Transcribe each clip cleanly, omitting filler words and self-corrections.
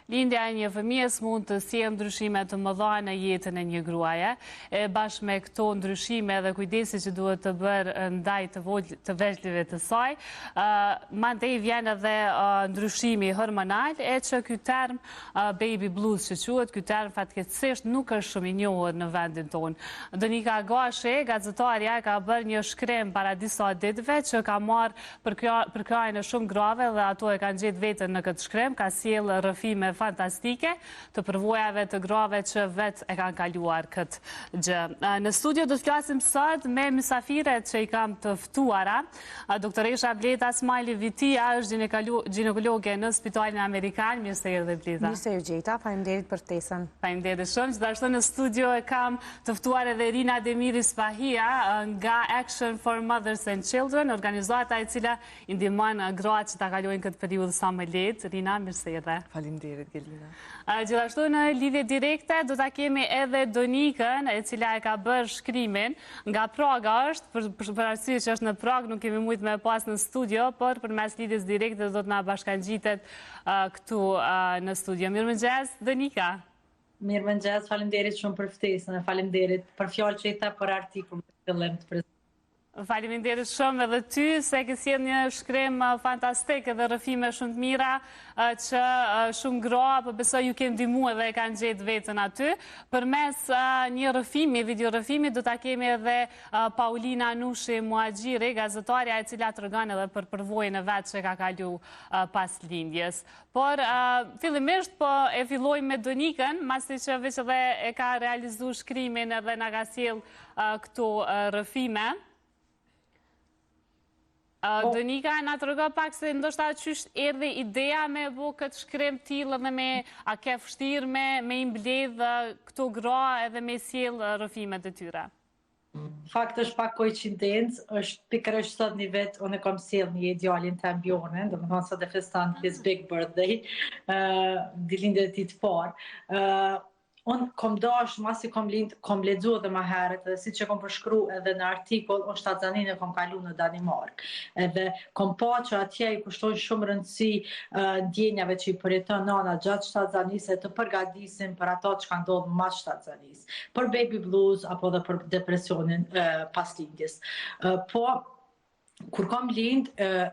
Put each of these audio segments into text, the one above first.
Lindja e një fëmijës mund të sjellë ndryshime të mëdha në jetën e një gruaje. Bashkë me këto ndryshime dhe kujdesi që duhet të bërë ndaj të vegjëlve të saj, mandej vjen edhe ndryshimi hormonal, e që ky term baby blues që quhet, ky term fatkeqësisht nuk është shumë i njohur në vendin tonë. Donika Gashi, gazetarja, ka bërë një shkrim para disa ditëve që ka marrë për krahjen e shumë grave dhe ato e kanë gjetë veten në këtë shkrim, ka sjellë rrëfime fantastike të përvojave të grave që vetë e kanë kaluar këtë gjë. Në studio do të flasim sot me mysafiret që i kam të ftuara. Doktoresha Bleda Smajli Vitia është ginekologe në Spitalin Amerikan. Mirë se erdhe, Bleda. Mirë se ju gjeta, faleminderit për ftesën. Faleminderit shumë. Gjithashtu në studio e kam të ftuar edhe Rina Demiri Spahia nga Action for Mothers and Children, organizata e cila i ndihmon gratë që ta kalojnë këtë periudhë sa më lehtë. Rina, mirë se erdhe. Faleminderit, Gelina. Gjithashtu në lidhje direkte do ta kemi edhe Donikën, e cila e ka bërë shkrimin nga Praga është, për arsye që është në Prag, nuk kemi mujt me pas në studio, por përmes lidhjes direkte do të na bashkangjitet këtu në studio. Mirëmëngjes, Donika. Mirëmëngjes, faleminderit shumë për ftesën, faleminderit për fjalë që i tha për artikull në fillim të prezentimit. Faleminderit shumë edhe ty, se ke sjellë një shkrim fantastik edhe rrëfime shumë të mira që shumë gra, po besoj ju keni ndihmuar dhe e kanë gjetë veten aty. Përmes një rrëfimi, video rrëfimi, do ta kemi edhe Paulina Nushi Muaxhiri, gazetarja e cila tregon edhe për përvojën e vet që ka kalu pas lindjes. Por fillimisht po e filloj me Donikën, pasi që veç edhe e ka realizuar shkrimin edhe na ka sjell këto rrëfime. Donika, na trego pak se ndoshta qysh erdhi ideja me bu këtë shkrim tillë dhe a ke vështirë me i mbledh këto gra edhe me sjell rrëfimet e tyre? Fakt është pak koincidencë, është pikërisht sot një vet unë kam sjell një djalin tim Bjornin, domethënë sot e feston his big birthday, ditëlindjen e tij të parë. Unë kom dash, masi kom lind, kom lexuar edhe më herët, dhe siç e kom përshkruar edhe në artikull, unë shtatzaninë kom kalu në Danimark. Edhe kom pa që atje i kushtojnë shumë rëndësi ndjenjave që i përjeton nana gjatë shtatzanisë, të përgatisin për ato që ka ndodhur mas shtatzanisë, për baby blues apo dhe për depresionin pas lindjes. Kur kam lind,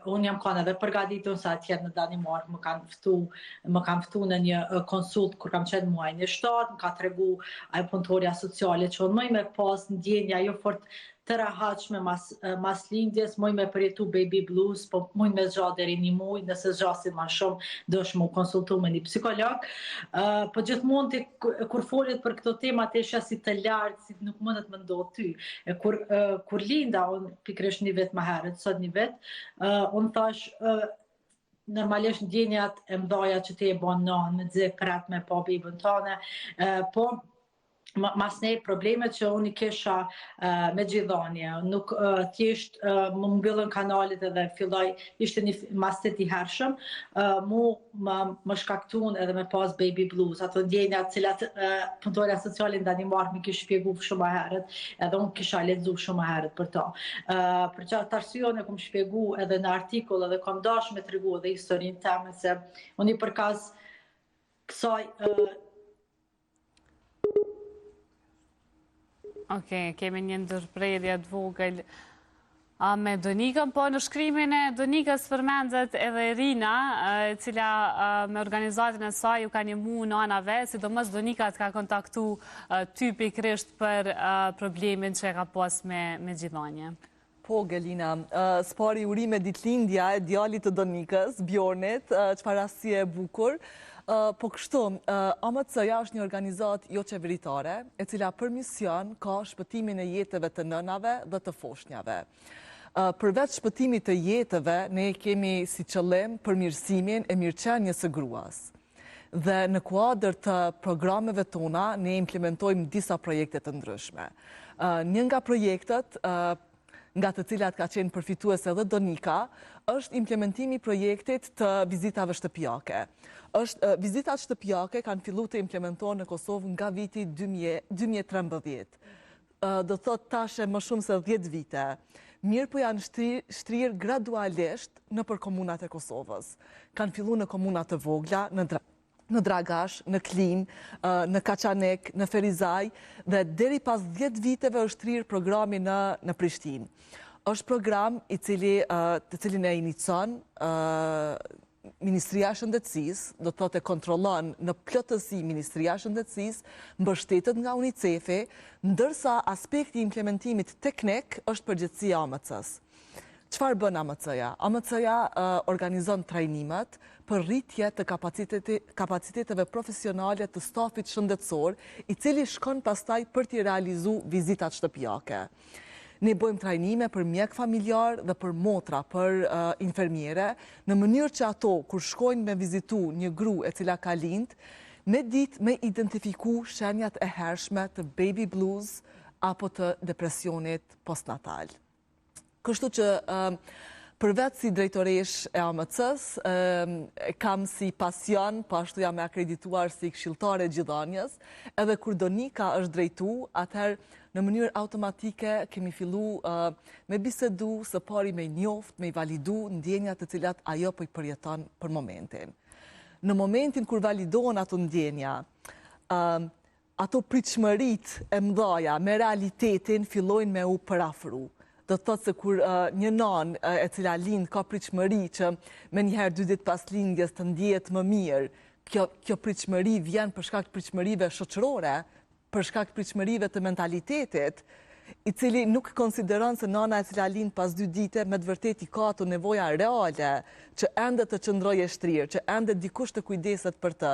unë jam kanë edhe përgatitur sa atje në Danimark, më kanë ftu në një konsult kur kam qenë muajin e 7, më ka tregu ajo punëtorja sociale që unë më me pas ndjenja jo fort të rehatshme mas lindjes, muj me përjetu baby blues, po muj me zgjatë deri një muj, nëse zgjasin ma shumë, do shmu konsultu me një psikolog. Po gjithmonë kur folet për këto tema të esha si të lartë, si nuk mundet më ndodhë ty. Kur linda, unë pikrish një vet më herët, sot një vet, unë thash, normalisht ndjenjat e mdoja që ti e bon nanë, me dze prat me pa bibën tane, po mas ne problemet që unë i kesha me gjithanje, nuk thjesht më mbyllën kanalit edhe filloj, ishte një mastet i hershëm, më shkaktun edhe me pas baby blues, ato ndjenja cilat punëtorja sociale në Danimark mi kishë shpjegu shumë herët, edhe unë kisha lexu shumë herët për to. Për qatë arsion e kom shpjegu edhe në artikull edhe kom dash me tregu edhe historinë teme, se unë i përkaz kësaj Okej, kemi një ndërprerje të vogël me Donikën, po në shkrimin e Donikës përmendet edhe Rina, e cila me organizatën e saj ju ka ndihmuar nanave, sidomos Donika të ka kontaktu ty pikërisht për problemin që ka pas me gjithanje. Po, Gelina, spari urime ditëlindja e djalit të Donikës, Bjornit, çfarë rasti e bukur. Po kështu, AMC-ja është një organizat jo qeveritare, e cila për mision ka shpëtimin e jetëve të nënave dhe të foshnjave. Përveç shpëtimit të jetëve, ne kemi si qëllim përmirësimin e mirëqenies së gruas. Dhe në kuadër të programeve tona, ne implementojmë disa projekte të ndryshme. Një nga projektet nga të cilat ka qenë përfituese edhe Donika, është implementimi projektit të vizitave shtëpiake. Vizitat shtëpiake kanë fillu të implementohen në Kosovë nga viti 2013. Do thot tashe më shumë se 10 vite. Mirë po janë shtrirë gradualisht në për komunat e Kosovës. Kanë fillu në komunat të vogla, në Dragash, në Klin, në Kaçanek, në Ferizaj, dhe deri pas 10 viteve është rirë programi në Prishtinë. Është program të cilin e inicon Ministria e Shëndetësisë, do të thotë kontrollon në plotësi Ministria e Shëndetësisë, mbështetet nga UNICEF-i, ndërsa aspekti i implementimit teknik është përgjegjësia e AMC-s. Çfarë bën AMC-ja? AMC-ja organizon trajnimet për rritje të kapaciteteve profesionale të stafit shëndetësor, i cili shkon pastaj për t'i realizuar vizitat shtëpiake. Ne bëjmë trajnime për mjek familjar dhe për motra, për infermiere, në mënyrë që ato, kur shkojnë me vizitu një gru e cila ka lind, me ditë me identifiku shenjat e hershme të baby blues apo të depresionit postnatal. Kështu që për vetë si drejtoresh e AMC-s, kam si pasion, po ashtu jam e akredituar si këshilltare gjithanjës, edhe kur Donika është drejtu, atëherë në mënyrë automatike kemi fillu me bisedu së pari me njoft, me i validu ndjenjat të cilat ajo po i përjeton për momentin. Në momentin kur validohen ato ndjenja, ato pritshmërit e mdhaja me realitetin fillojnë me u përafru. Do të thotë se kur një nanë e cila lind ka pritshmëri që me njëherë 2 ditë pas lindjes të ndjehet më mirë, kjo pritshmëri vjen për shkak të pritshmërive shoqërore, për shkak të pritshmërive të mentalitetit, i cili nuk konsideron se nana e cila lind pas 2 dite me të vërtetë i ka ato nevoja reale, që ende të qëndrojë shtrirë, që ende dikush të kujdeset për të.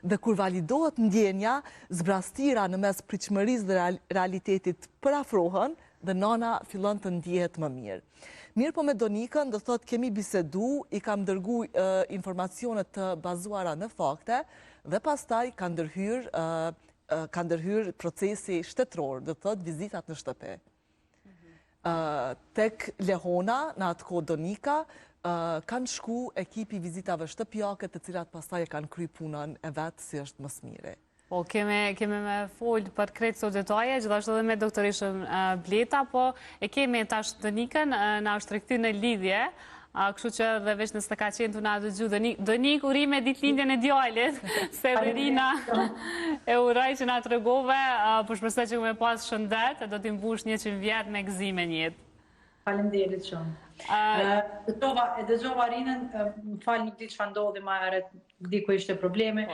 Dhe kur validohet ndjenja, zbrastira në mes pritshmërisë dhe realitetit përafrohen dhe nana fillon të ndjehet më mirë. Mirë po me Donikën, do thotë kemi bisedu, i kam dërgu informacionet të bazuara në fakte dhe pastaj ka ndërhyr procesi shtetëror, do thotë vizitat në shtëpi. Tek Lehona, në atë kohë Donika, kanë shku ekipi vizitave shtëpiake të cilat pastaj e kanë kry punën e vetë si është më smire. Po, kemi me folë për kretë këto detaje, gjithashtu edhe me doktorishën Bleta, po e kemi tash Donikën, na është tregty në lidhje, kështu që dhe veç nësë të ka qenë të nga dëgju Donik, urime ditëlindjen e djallit, se Verina e uraj që na tregove, për shpresoj që me pas shëndet, e do t'i mbush 100 vjet me gëzime njët. Faleminderit shumë. E dëgjova Rinën, më falë nuk di çfarë ndodhi më herët, di ku ishte problemi.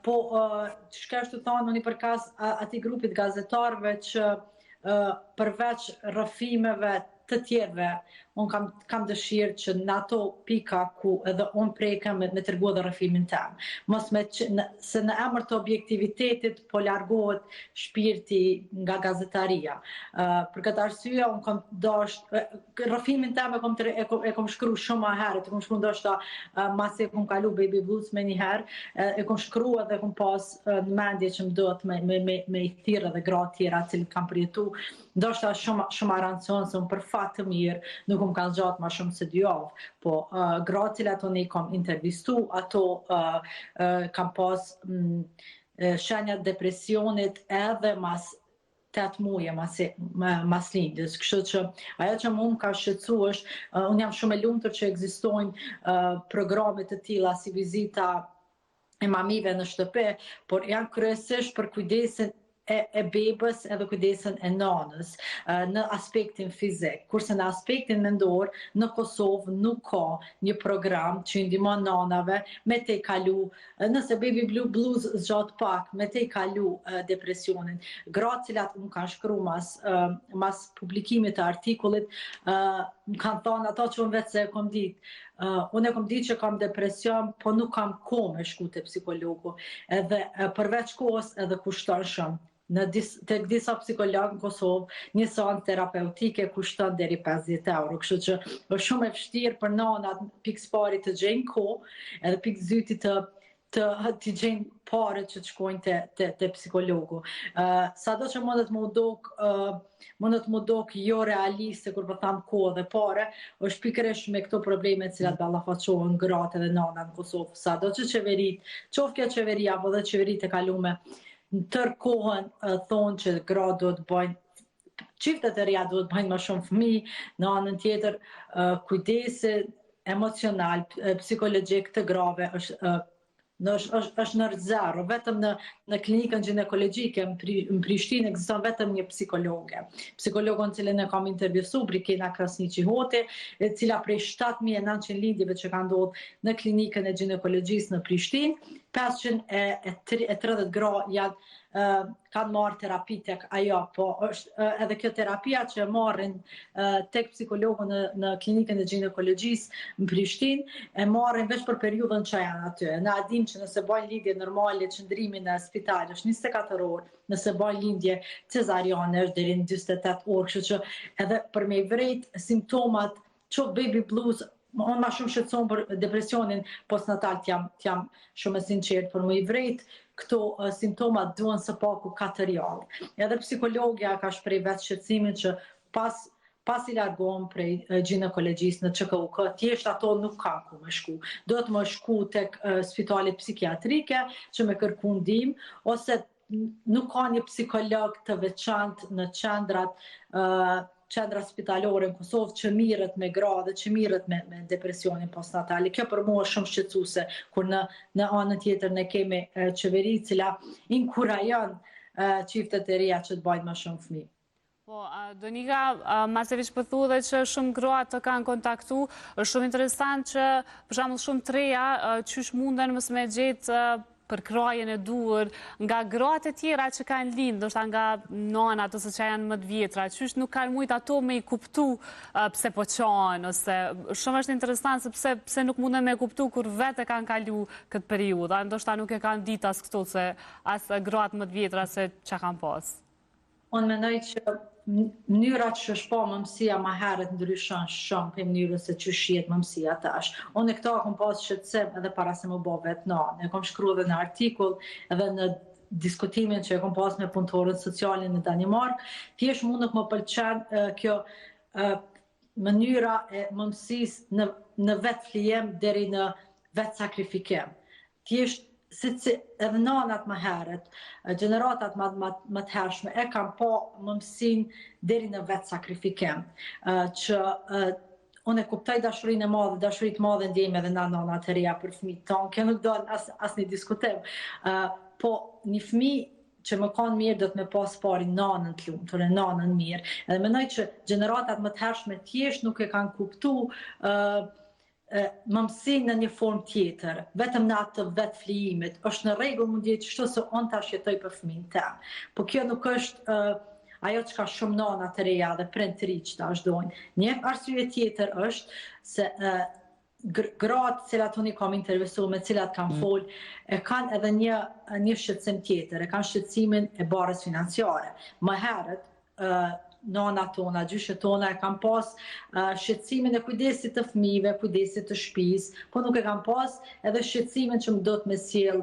Po, çka është të thonë, unë i përkas atij grupit gazetarëve që përveç rrëfimeve të tjerëve, unë kam dëshirë që në ato pika ku edhe unë prekem me tërgu edhe rrëfimin tem. Se në emër të objektivitetit po largohet shpirti nga gazetaria. Për këtë arsye, unë kam dashur, rrëfimin tem e kom shkru shumë a herët, e kom shkru ndoshta masi e kom kalu baby blues me një herë, e kom shkru edhe kom pas në mendje që më dohet me i thirrë edhe gra tjera cilë kam përjetu, ndoshta shumë arancion se unë për fat të mirë, nuk më kanë gjatë ma shumë se 2 javë, po gratë cilat unë i kam intervistu, ato kam pas shenjat depresionit edhe mas 8 muje mas lindjes. Kështu që ajo që më ka shqetësu është, unë jam shumë e lumtur që ekzistojnë programe të tilla si vizita e mamive në shtëpi, por janë kryesisht për kujdesin e bebës edhe kujdesin e nanës në aspektin fizik. Kurse në aspektin mendor, në Kosovë nuk ka një program që i ndihmon nanave me te kalu, nëse baby blues zgjat pak, me te kalu depresionin. Gratë cilat më kanë shkru mas publikimit të artikullit, më kanë thonë ato që unë vetë se e kom ditë. Unë e kom ditë që kam depresion, po nuk kam kohë me shku te psikologu. Edhe përveç kohës edhe kushton shumë. Tek disa psikologë në Kosovë, një seancë terapeutike kushton deri 50 euro. Kështu që është shumë e vështirë për nanat pikë pari të gjejnë kohë, edhe pikë zyti të gjejnë pare që të shkojnë te psikologu. Sado që mundet më dok jo realiste kur po tham kohë dhe pare, është pikërisht me këto probleme të cilat ballafaqohen gratë dhe nana në Kosovë. Sado që qeverit, qoftë kjo qeveri apo dhe qeverit e kalume, në tërë kohën thonë që gratë do të bëjnë, çiftet e reja do të bëjnë më shumë fëmijë, në anën tjetër kujdesi emocional, psikologjik të grave është është në zero, vetëm në klinikën ginekologjike në Prishtinë ekziston vetëm një psikologe. Psikologon cilën e kam intervjuar Brikena Krasniqi Hoti, e cila prej 7.900 lindjeve që ka ndodhur në klinikën e ginekologjisë në Prishtinë, 530 gra kanë marrë terapi tek ajo, po është edhe kjo terapia që marrin tek psikologu në klinikën e ginekologjisë në Prishtinë, e marrin veç për periudhën që janë aty. Na dim që nëse bajnë lindje normale, qëndrimi në spital është 24 orë, nëse bajnë lindje cezariane është deri në 48 orë, kështu që edhe për me vrejt simptomat që baby blues, unë ma shumë shqetëson për depresionin postnatal, t'jam shumë e sinqert, për më i vrejt këto simptomat duhen së paku 4 javë. Edhe psikologja ka shprej vetë shqetësimin që pas i largohen prej ginekologjisë në ÇKUK, thjesht ato nuk kanë ku më shku. Do të më shku tek spitalet psikiatrike që me kërku ndihmë, ose nuk ka një psikolog të veçantë në qendra spitalore në Kosovë që mirët me gra dhe që mirët me depresionin postnatali. Kjo për mua është shumë shqetësuese, kur në anën tjetër ne kemi qeveri cila inkurajon çiftet e reja që të bajnë më shumë fëmijë. Po, Donika, Marseviç pëthu dhe që shumë gra të kanë kontaktu, është shumë interesant që, për shembull, shumë të reja, qysh munden mos me gjetë për krajen e duhur, nga gratë e tjera që kanë lindë, ndoshta nga nanat ose që janë më të vjetra, qysh nuk kanë mujt ato me i kuptu pse po qanë, ose shumë është interesant se pse nuk munden me kuptu kur vete kanë kalu këtë periudhë, ndoshta nuk e kanë ditë as këto se as gratë më të vjetra se që kanë pas. Unë mendoj që mënyrat që shpo mëmësia ma herët ndryshon shumë për mënyrën se që shjet mëmësia tash. Unë e këta kom pas shqetësim edhe para se më bo vetë nanë. E kom shkru edhe në artikull edhe në diskutimin që e kom pas me punëtorët socialin në Danimark. Thjesht mund nuk më pëlqen kjo mënyra e mëmësis në vetë flijem deri në vetë sakrifikim. Thjesht edhe nanat më herët, gjeneratat më të hershme, e kam pa mëmësin deri në vetë sakrifikim, që unë e kuptoj dashurinë e madhe, dashurit madhe ndjejmë edhe na nanat të reja për fëmijët tonë, kjo nuk do as një diskutim, po një fëmijë që më kanë mirë do të me pas pari nanën të lumtur, nanën mirë, edhe mendoj që gjeneratat më të hershme thjesht nuk e kanë kuptu mëmësin në një formë tjetër, vetëm në atë vetë flijimit, është në rregull mund jetë çështë se unë tash jetoj për fëmijën tim. Po kjo nuk është ajo që ka shumë nana të reja dhe prind të ri që ta shdojnë. Një arsye tjetër është se gratë cilat unë i kam intervjuar, me cilat kam folë, e kanë edhe një shqetësim tjetër, e kanë shqetësimin e barës financiare. Më herët, nana tona, gjyshet tona e kam pas shqetësimin e kujdesit të fëmijëve, kujdesit të shtëpisë, po nuk e kam pas edhe shqetësimin që më do të me sjell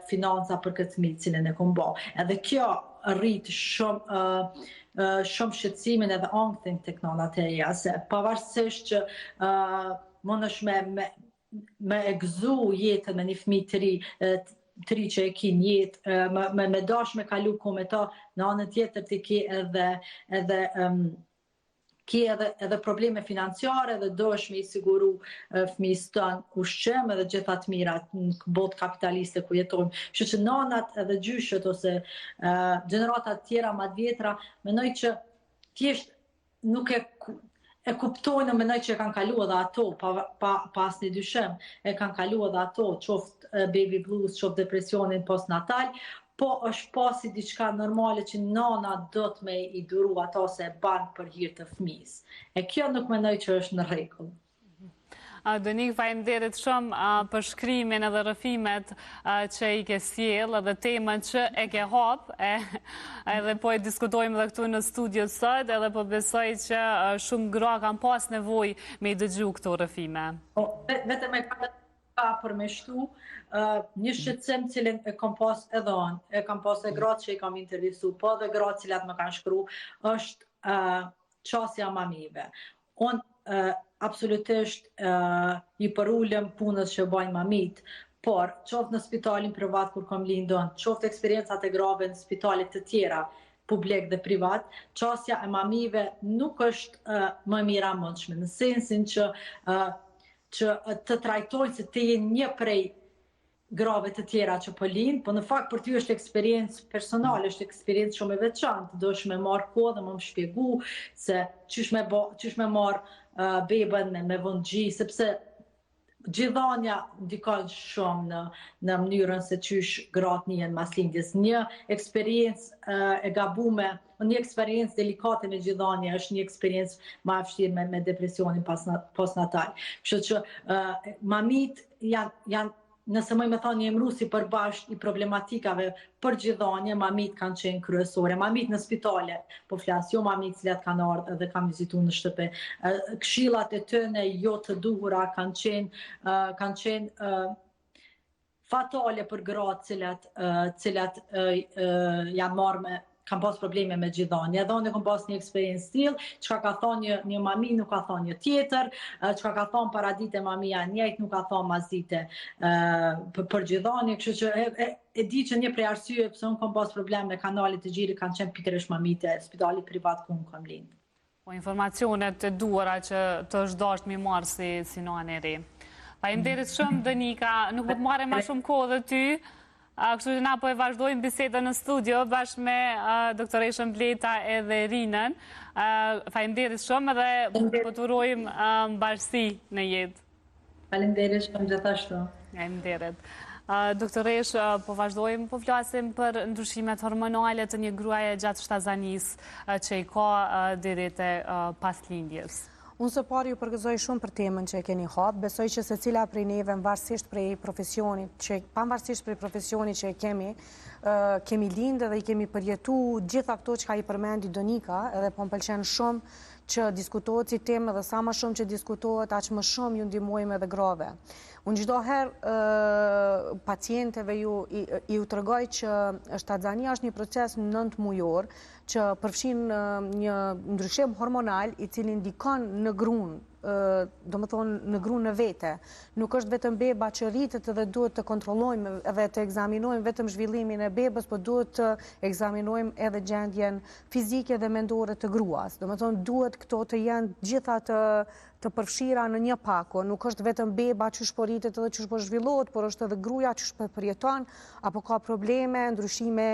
financa për këtë fëmijë cilën e kam bë. Edhe kjo rrit shumë shqetësimin edhe anktin tek nanat e reja, se pavarësisht që mund është me e gëzu jetën me një fëmijë të ri që e ki jetë, me dash me kalu ko me ta, në anën tjetër të ki edhe probleme financiare dhe do është me i siguru fëmijës tënë ushqim edhe gjithat mirat në botë kapitaliste ku jetojmë. Që që nanat edhe gjyshet ose gjeneratat tjera ma vjetra, menoj që thjesht nuk e kuptojnë, menoj që e kanë kalu edhe ato, pas një dyshim, e kanë kalu edhe ato, qoftë baby blues, qoftë depresionin postnatal, po është pasi diçka normale që nana do të me i duru ato se e banë për hir të fëmijës. E kjo nuk mendoj që është në rregull. Donik, faleminderit shumë për shkrimin edhe rrëfimet që i ke sjell edhe temën që e ke hap, edhe po e diskutojmë edhe këtu në studio sot, edhe po besoj që shumë gra kanë pas nevojë me i dëgju këto rrëfime. Vetëm e ka përmeshtu një shqetësim cilin e kam pas edhe unë, e kam pas e gratë që i kam intervjuar, po edhe gratë cilat më kanë shkru, është qasja mamive. Unë absolutisht i përulem punës që bajnë mamit, por qoftë në spitalin privat kur kam lindon, qoftë eksperiencat e grave në spitalit të tjera, publik dhe privat, qasja e mamive nuk është më mira mundshme, në sensin që të trajtojnë se të jenë një prej grave të tjera që po lind, po në fakt për ty është eksperiencë personale, është eksperiencë shumë e veçantë, do është me marrë kohë dhe më shpjegu se qysh me marrë bebën me vëndgji, sepse gjithanja ndikon shumë në mënyrën se qysh gratë njihen mas lindjes. Një eksperiencë e gabume, një eksperiencë delikate me gjithanja është një eksperiencë ma e vështirë me depresionin postnatal. Kështu që mamit janë nëse më thonë një emrusi përbashkët i problematikave për gjithanje, mamit kanë qenë kryesore. Mamit në spitale, po flasë, jo mamit cilat kanë ardhur dhe kanë vizitu në shtëpi. Këshillat e tëne jo të duhura kanë qenë fatale për gratë cilat janë marrë kam pas probleme me gjithanje. Edhe unë kam pas një eksperiencë tillë, çka ka thonë një mami nuk ka thonë një tjetër, çka ka thonë paradite mamia njëjtë nuk ka thonë mazdite për gjithanje, kështu që e di që një prej arsyeve pse unë kam pas probleme me kanalet e gjirit kanë qenë pikërisht mamite e spitalit privat ku unë kam lind. Po informacionet e duara që të është dashur mi marr si nane e ri. Faleminderit shumë Donika, nuk do të marrem më shumë kohë dhe ty. Kështu që na po e vazhdojmë bisedën në studio bashkë me doktoreshën Bleta edhe Rinën. Faleminderit shumë edhe po të urojmë mbarësi në jetë. Faleminderit shumë gjithashtu. Faleminderit. Doktoresh, po vazhdojmë, po flasim për ndryshimet hormonale të një gruaje gjatë shtazanisë që i ka deri te paslindjes. Unë së pari ju përgëzoj shumë për temën që e keni hapë, besoj që se cila prej neve, pavarësisht prej profesionit që kemi lindë dhe i kemi përjetu gjitha këto që ka i përmendi Donika, edhe po më pëlqen shumë që diskutohet si temë dhe sa më shumë që diskutohet, aq më shumë ju ndihmojmë edhe grave. Unë çdo herë pacienteve ju tregoj që shtatzania është një proces 9 mujor që përfshin një ndryshim hormonal i cili ndikon në gruan, do më thonë në gruan në vete. Nuk është vetëm beba që rritet dhe duhet të kontrollojmë dhe të egzaminojmë vetëm zhvillimin e bebës, po duhet të egzaminojmë edhe gjendjen fizike dhe mendore të gruas. Do më thonë duhet këto të jenë gjitha të përfshira në një pako. Nuk është vetëm beba që shporitet edhe që shpo zhvillohet, por është edhe gruaja që shpo përjeton, apo ka probleme, ndryshime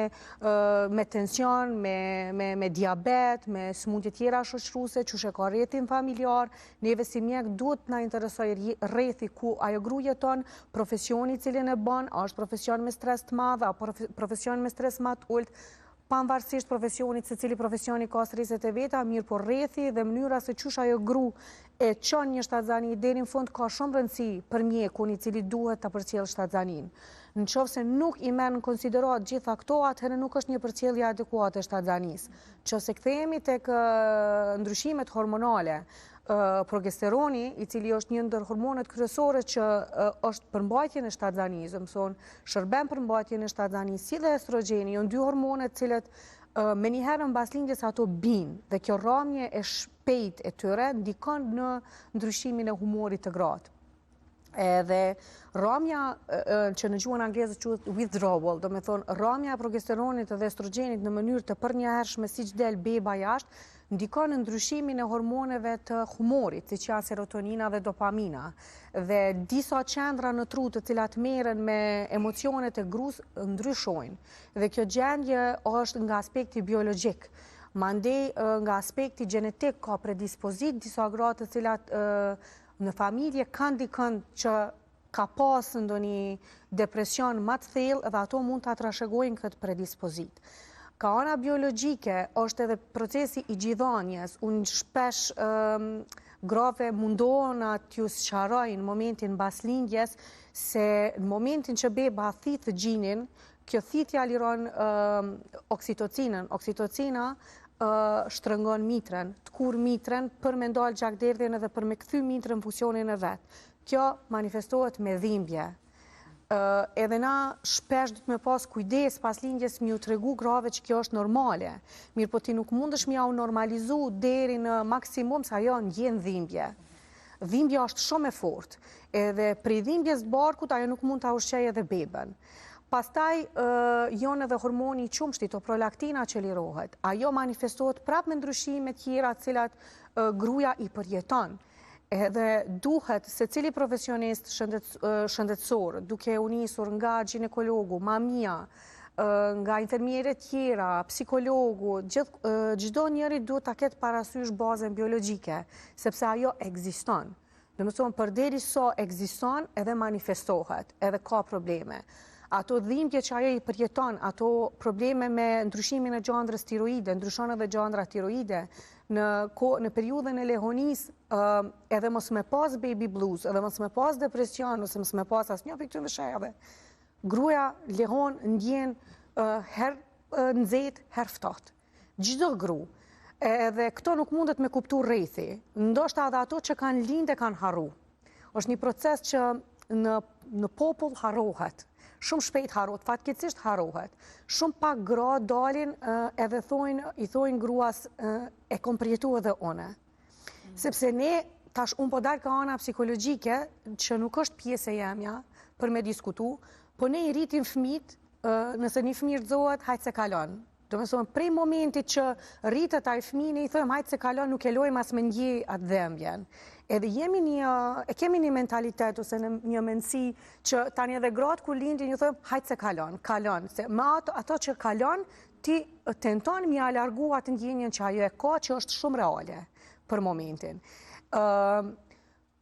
me tension, me diabet, me smundje tjera shoqëruse, që ka rrethin familjar. Neve si mjek duhet na interesoj rrethi ku ajo gruaja jeton, profesioni cilin e bën, a është profesion me stres të madh apo profesion me stres më të ulët, pavarësisht profesionit, se cili profesioni ka streset e veta, mirë po rrethi dhe mënyra se çush ajo gru e çon një shtatzani deri në fund ka shumë rëndësi për mjekun i cili duhet ta përcjell shtatzanin. Nëse nuk i merr në konsiderat gjitha këto, atëherë nuk është një përcjellje adekuate e shtatzanisë. Nëse kthehemi tek ndryshimet hormonale, progesteroni, i cili është një ndër hormonet kryesore që është për mbajtjen e shtatzanisë, shërben për mbajtjen e shtatzanisë, si dhe estrogeni, janë dy hormonet cilët me njëherë në baslindjes ato bin, dhe kjo rramje e shpejt e tyre ndikon në ndryshimin e humorit të gratë. Edhe rramja që në gjuhën angleze quhet withdrawal, do me thonë rramja e progesteronit dhe estrogenit në mënyrë të përnjëhershme siç del beba jashtë, ndikon në ndryshimin e hormoneve të humorit, siç janë serotonina dhe dopamina. Dhe disa qendra në tru të cilat merren me emocionet e gruas ndryshojnë. Dhe kjo gjendje është nga aspekti biologjik. Mandej nga aspekti gjenetik ka predispozit disa gra të cilat në familje kanë dikën që ka pas ndonjë depresion më të thellë dhe ato mund ta trashëgojnë këtë predispozit. Ka ana biologjike është edhe procesi i gjithanjes. Unë shpesh grave mundohen t'ju sqaroj në momentin baslindjes se në momentin që beba thith gjinin, kjo thithja liron oksitocinën. Oksitocina shtrëngon mitrën, të kur mitrën për me ndalë gjakderdhjen edhe për me kthy mitrën funksionin e vet. Kjo manifestohet me dhimbje. Edhe na shpesh du të me pas kujdes pas lindjes mi u tregu grave që kjo është normale. Mirë po ti nuk mundesh mi ja u normalizu deri në maksimum sa jo në gjenë dhimbje. Dhimbja është shumë e fortë. Edhe pri dhimbjes barkut ajo nuk mund ta ushqej edhe beben. Pastaj janë edhe hormoni i qumshtit, o prolaktina që lirohet. Ajo manifestohet prap me ndryshime tjera cilat gruaja i përjeton. Edhe duhet se cili profesionist shëndetësor, duke u nisur nga ginekologu, mamia, nga infermierët tjera, psikologu, çdo njëri duhet ta ketë parasysh bazën biologjike, sepse ajo ekziston. Domethënë, përderisa ekziston, edhe manifestohet, edhe ka probleme. Ato dhimbje që ajo i përjeton, ato probleme me ndryshimin e gjandrës tiroide, ndryshon edhe gjandra tiroide, në periudhën e lehonis, edhe mos me pas baby blues, edhe mos me pas depresion, ose mos me pas asnjë prej këtyre shajave, gruaja lehon ndjen herë nxehtë, herë ftohtë. Çdo gru. Edhe këto nuk mundet me kuptu rrethi. Ndoshta edhe ato që kanë lindë kanë harru. Është një proces që në popull harrohet. Shumë shpejt harrohet, fatkeqësisht harrohet. Shumë pak gra dalin edhe i thojnë gruas e kom përjetu edhe une. Sepse ne, tash unë po dalë ka ana psikologjike, që nuk është pjesë e jemja për me diskutu, po ne i rritim fëmijët, nëse një fëmijë rrezohet, hajtë se kalon. Do me thonë, prej momentit që rritët ai fëmijë, i thojmë hajtë se kalon, nuk e lojmë as me ndjej atë dhembjen. Edhe kemi një mentalitet ose një mendësi që tani edhe gratë kur lindin, ju thojmë hajtë se kalon. Se me ato që kalon, ti tenton mi alargu atë ndjenjen që ajo e ka, që është shumë reale për momentin.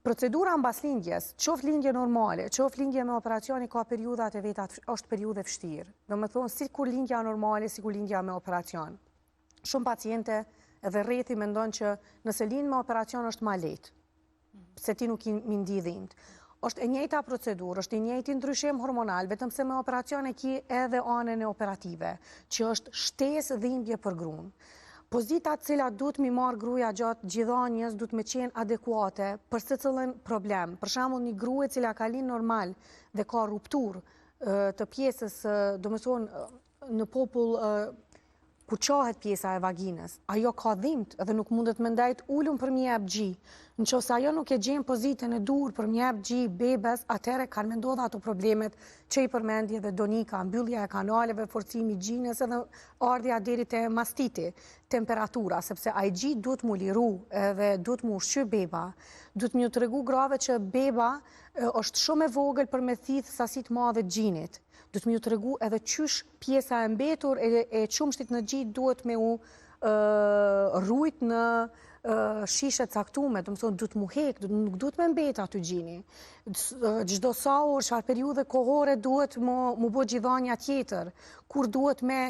Procedura mbas lindjes, qoftë lindje normale, qoftë lindje me operacioni, ka periudat e veta, është periudhe vështirë. Do me thonë, si kur lindja normale, si kur lindja me operacion. Shumë paciente edhe rrethi mendon që nëse lind me operacion është ma lehtë, se ti nuk i ndi dhimbt. Është e njëjta procedurë, është i njëjti ndryshim hormonal, vetëm se me operacion e ki edhe anën e operative, që është shtesë dhimbje për gruan. Pozitat cilat duhet mi marë gruaja gjatë gjithanjes duhet me qenë adekuate për secilin problem. Për shembull, një grua cila ka lind normal dhe ka ruptur të pjesës, do me thonë, në popull ku qohet pjesa e vaginës, ajo ka dhimbt dhe nuk mundet me ndajt ullum për mi jep gji. Nëse ajo nuk e gjen pozitën e dur për mi jep gji bebes, atëherë kanë me ndodha ato problemet që i përmendje dhe donika, mbyllja e kanaleve, forcimi gjinës edhe ardhja deri te mastiti, temperatura, sepse ai gji duhet mu liru edhe duhet mu ushqy beba, duhet mu tregu grave që beba është shumë e vogël për me thith sasit madhe gjinit. Duhet me ju të regu edhe qysh pjesa e mbetur e qumshtit në gjitë duhet me u rrujt në shishet caktume, do më thonë duhet mu hek, nuk duhet me mbet aty gjini. Gjdo sa orë, çfarë periudhe kohore duhet mu bo gjithanja tjetër, kur duhet me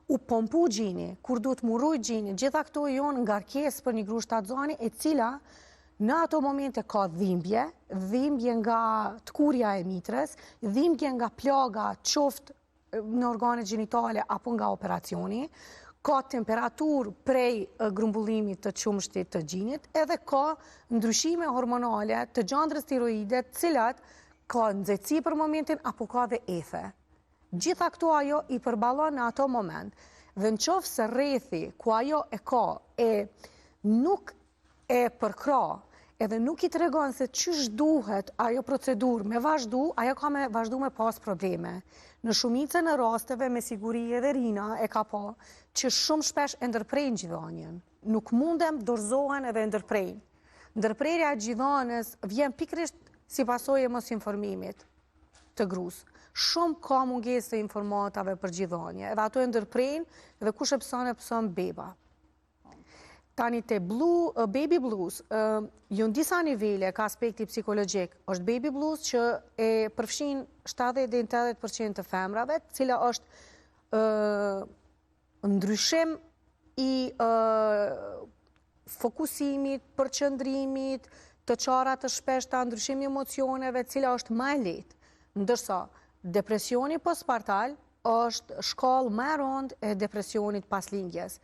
u pompu gjini, kur duhet mu rrujt gjini, gjitha këto jonë ngarkes për një gru shtatzani e cila në ato momente ka dhimbje nga tkurja e mitrës, dhimbje nga plaga qoftë në organet gjinitale apo nga operacioni, ka temperaturë prej grumbullimit të qumshtit të gjinit, edhe ka ndryshime hormonale të gjandrës tiroide, cilat ka nxehtësi për momentin apo ka dhe ethe. Gjitha këto ajo i përballon në ato moment. Dhe në qoftë se rrethi ku ajo e ka nuk e përkra, edhe nuk i tregon se çysh duhet ajo procedurë me vazhdu, ajo ka me vazhdu me pas probleme. Në shumicën e rasteve me siguri edhe Rina e ka pa, që shumë shpesh e ndërprejnë gjithanjen. Nuk mundem dorzohen edhe ndërprejnë. Ndërprerja e gjithanës vjen pikrisht si pasojë e mos informimit të grus. Shumë ka mungesë të informatave për gjithanje, edhe ato e ndërprejnë edhe kush e pëson beba. Tani te baby blues, jënë disa nivele ka aspekti psikologjik. Është baby blues që e përfshin 70-80% të femrave, cila është ndryshim i fokusimit, përqëndrimit, të qarat të shpeshta, ndryshim i emocioneve, cila është më e lehtë. Ndërsa, depresioni postpartal është shkallë më e rëndë e depresionit pas lindjes.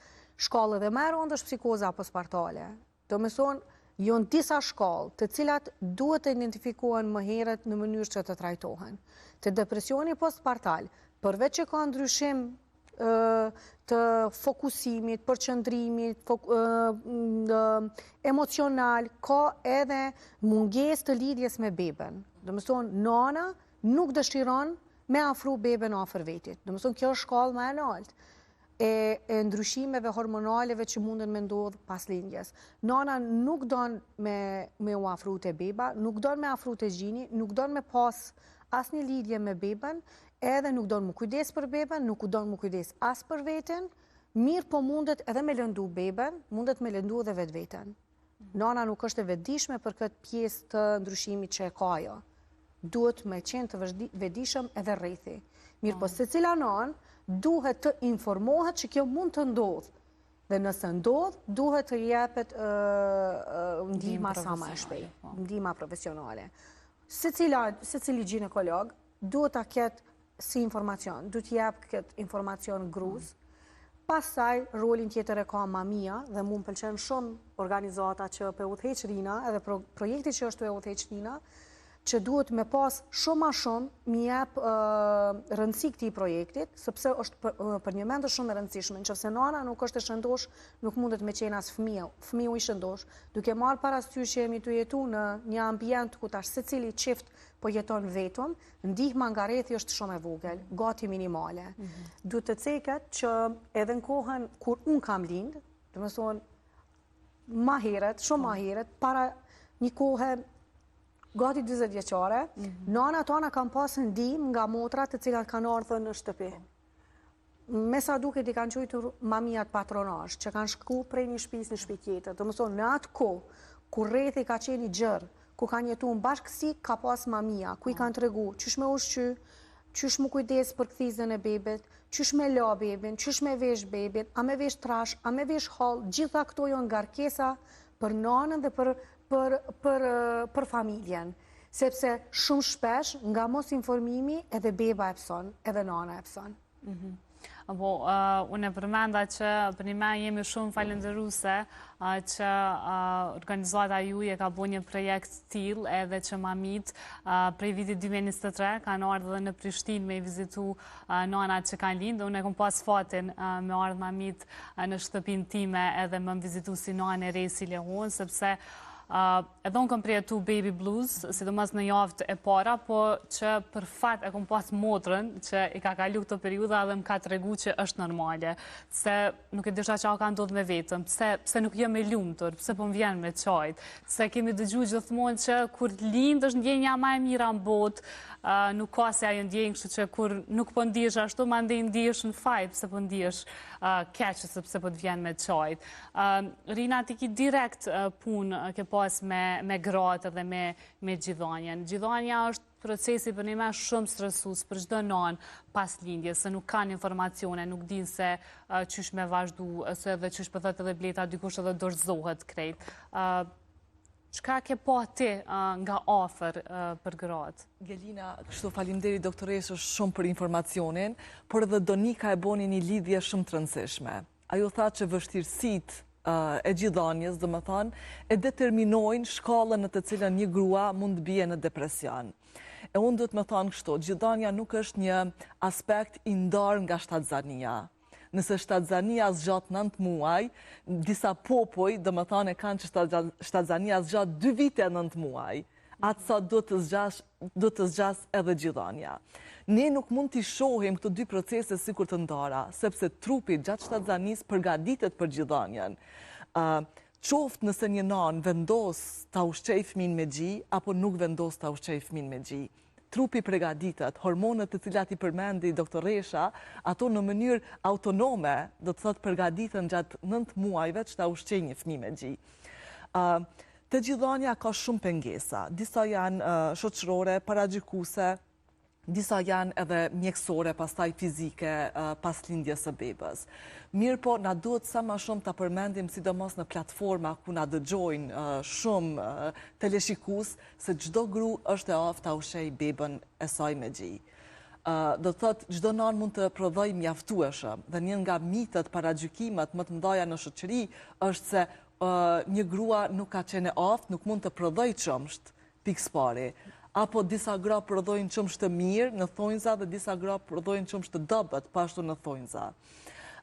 Shkallë dhe më e rëndë është psikoza postpartale. Do me thonë, jonë disa shkallë të cilat duhet të identifikohen më herët në mënyrë që të trajtohen. Të depresioni postpartal, përveç që ka ndryshim të fokusimit, përqëndrimit, emocional, ka edhe mungesë të lidhjes me beben. Do me thonë, nana nuk dëshiron me afru beben afër vetit. Do me thonë, kjo është shkallë më e lartë. e ndryshimeve hormonaleve që munden me ndodhë pas lindjes. Nana nuk don me u afru të beba, nuk don me afru të gjini, nuk don me pas as një lidhje me beben, edhe nuk don mu kujdes për beben, nuk don mu kujdes as për veten, mirë po mundet edhe me lëndu beben, mundet me lëndu edhe vetë veten. Nana nuk është e vetëdijshme për këtë pjesë të ndryshimit që e ka ajo. Duhet me qenë të vetëdijshëm edhe rrethi. Mirë po secila nanë duhet të informohet që kjo mund të ndodhë. Dhe nëse ndodhë, duhet të jepet ndihma sa më e shpejtë, ndihma profesionale. Secili ginekolog duhet ta ketë si informacion, duhet të jep këtë informacion gruz. Pastaj, rolin tjetër e ka mamia, dhe mu më pëlqen shumë organizata që për udhëheq Rina, edhe projekti që është për udhëheq Rina, që duhet me pas shumë ma shumë mi jep rëndësi këtij projektit, sepse është për një mend shumë e rëndësishme. Nëse nana nuk është e shëndosh, nuk mundet me qenë as fëmiu i shëndosh, duke marrë parasysh që jemi të jetu në një ambient ku tash secili çift po jeton vetëm, ndihma nga rrethi është shumë e vogël, gati minimale. Duhet të ceket që edhe në kohën kur unë kam lind, do të thonë ma herët, shumë ma herët, para një kohë gati 20 vjeqare, nana tona kam pasë ndihmë nga motrat të cilat kanë ardhur në shtëpi. Me sa duket i kanë quajtur mamijat patronazh, që kanë shku prej një shtëpisë në shtëpi tjetër. Do të thonë në atë kohë kur rrethi ka qenë i gjerë, ku kanë jetuar bashkësi, ka pas mamia, ku i kanë tregu çish me ushqy, çish mu kujdes për kthizën e bebit, çish me la bebin, çish me vesh bebin, a me vesh trash, a me vesh hall, gjitha këto janë ngarkesa për nanën dhe për familjen. Sepse shumë shpesh, nga mos informimi, edhe beba e pëson, edhe nana e pëson. Unë e përmenda që për një me jemi shumë falenderuese që organizata juaj ka bo një projekt t'il edhe që mamit prej vitit 2023 kanë ardhë dhe në Prishtinë me i vizitu nanat që kanë lindë. Unë e kom pas fatin me ardhë mamit në shtëpinë time edhe më vizitu si nanë e re si Lehon, sepse edhe unë kam përjetu baby blues, sidomos në javët e para, po që për fat e kom pas motrën që i ka kalu këtë periudha dhe më ka tregu që është normale, se nuk e disha qa ka ndodhë me vetëm, pse nuk jam e lumtur, pse po më vjen me qajt, se kemi dëgju gjithmonë që kur lind është ndjenja ma e mira në botë, nuk ka se ajo ndjenjë, kështu që kur nuk po ndihesh ashtu, ma ndej ndihesh në fajt, pse po ndihesh keqë, sepse po të vjen me qajt. Rina, ti ki direkt punë ke pas me gratë dhe me gjithanjen. Gjithanja është procesi për një me shumë stresus për çdo nanë pas lindjes, se nuk kanë informacione, nuk din se qysh me vazhdu, se edhe qysh pëthet edhe bleta, dikush edhe dorëzohet krejt. Çka ke pa ti nga afër për gratë? Gelina, kështu faleminderit doktoresë shumë për informacionin, por edhe Donika e boni një lidhje shumë të rëndësishme. Ajo tha që vështirësitë e gjithanjes, do më thonë, e determinojnë shkallën në të cilën një grua mund të bie në depresion. E unë do të më thonë kështu, gjithanja nuk është një aspekt i ndarë nga shtatzania. Nëse shtatzania zgjat 9 muaj, disa popoj, do më thonë, e kanë që shtatzania zgjat 2 vite 9 muaj. Atë sa do të zgjas edhe gjithanja. Ne nuk mund t'i shohim këto dy procese si kur të ndara, sepse trupi gjatë shtatzanis përgatitet për gjithanjen. Qoftë nëse një nanë vendos ta ushqej fëmin me gji, apo nuk vendos ta ushqej fëmin me gji. Trupi përgatitet, hormonët të cilat i përmendi doktoresha, ato në mënyrë autonome, do të thotë përgatiten gjatë 9 muajve që ta ushqej një fëmijë me gji. Te gjithanja ka shumë pengesa, disa janë shoqërore, paragjykuse, disa janë edhe mjekësore, pastaj fizike, pas lindjes së bebës. Mirë po, na duhet sa ma shumë të përmendim, sidomos në platforma ku na dëgjojnë shumë teleshikus, se çdo gru është e aftë ta ushqej bebën e saj me gji. Do të thotë, çdo nanë mund të prodhoj mjaftueshëm, dhe një nga mitët, paragjykimet më të mëdha në shoqëri është se një grua nuk ka qenë e aftë, nuk mund të prodhoj qëmsht, pikë pari. Apo disa gra prodhojnë qëmsh të mirë në thonjza dhe disa gra prodhojnë qëmsh të dobët pashtu në thonjza.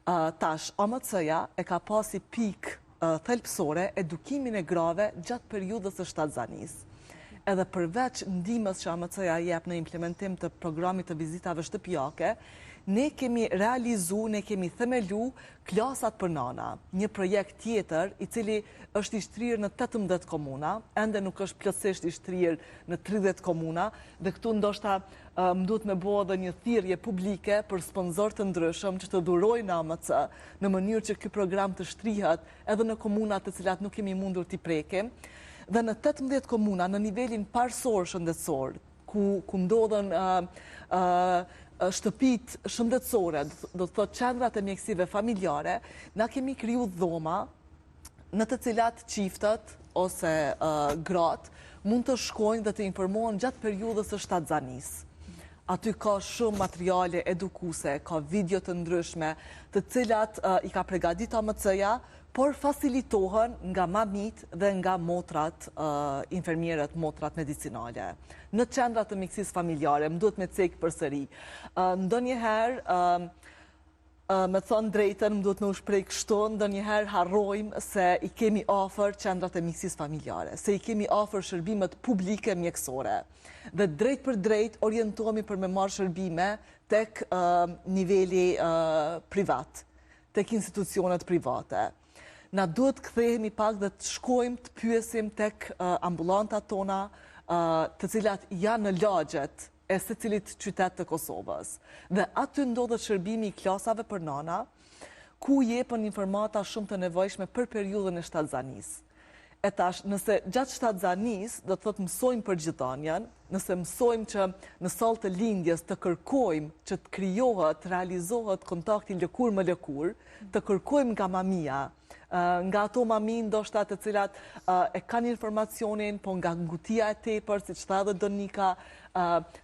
Tash, OMC-ja e ka pasi pikë thelpsore edukimin e grave gjatë periudhës së shtatzanis. edhe përveç ndihmës që AMC-ja jep në implementim të programit të vizitave shtëpiake, ne kemi realizu, ne kemi themelu klasat për nana, një projekt tjetër i cili është i shtrirë në 18 komuna, ende nuk është plotësisht i shtrirë në 30 komuna, dhe këtu ndoshta më duhet me bo edhe një thirrje publike për sponsor të ndryshëm që të dhurojnë AMC në mënyrë që ky program të shtrihet edhe në komunat të cilat nuk kemi mundur t'i prekim, dhe në 18 komuna në nivelin parsor shëndetësor, ku ndodhen shtëpit shëndetësore, do të thotë qendrat e mjekësive familjare, na kemi kriju dhoma në të cilat çiftet ose gratë mund të shkojnë dhe të informohen gjatë periudhës së shtatzanisë. Aty ka shumë materiale edukuse, ka video të ndryshme, të cilat i ka përgatitur AMC-ja, por facilitohen nga mamit dhe nga motrat, infermierët, motrat medicinale. Në qendrat të mjekësisë familjare, më duhet me cek përsëri. Ndonjëherë, me thonë drejtën, më duhet me u shprej kështu, ndonjëherë harrojmë se i kemi afër qendrat e mjekësisë familjare, se i kemi afër shërbimet publike mjekësore. Dhe drejt për drejt orientohemi për me marrë shërbime tek niveli privat, tek institucionet private. Na duhet kthehemi pak dhe të shkojmë të pyesim tek ambulantat tona, të cilat janë në lagjet e secilit qytet të Kosovës. Dhe aty ndodhet shërbimi i klasave për nana, ku jepën informata shumë të nevojshme për periudhën e shtatzanisë. E tash, nëse gjatë shtatzanisë do të thotë mësojmë përgjithënien, nëse mësojmë që në sallë të lindjes të kërkojmë që të krijohet, të realizohet kontakti lëkur më lëkur, të kërkojmë nga mamia, nga ato mami ndoshta të cilat e kanë informacionin, po nga ngutia e tepër, siç tha edhe Donika,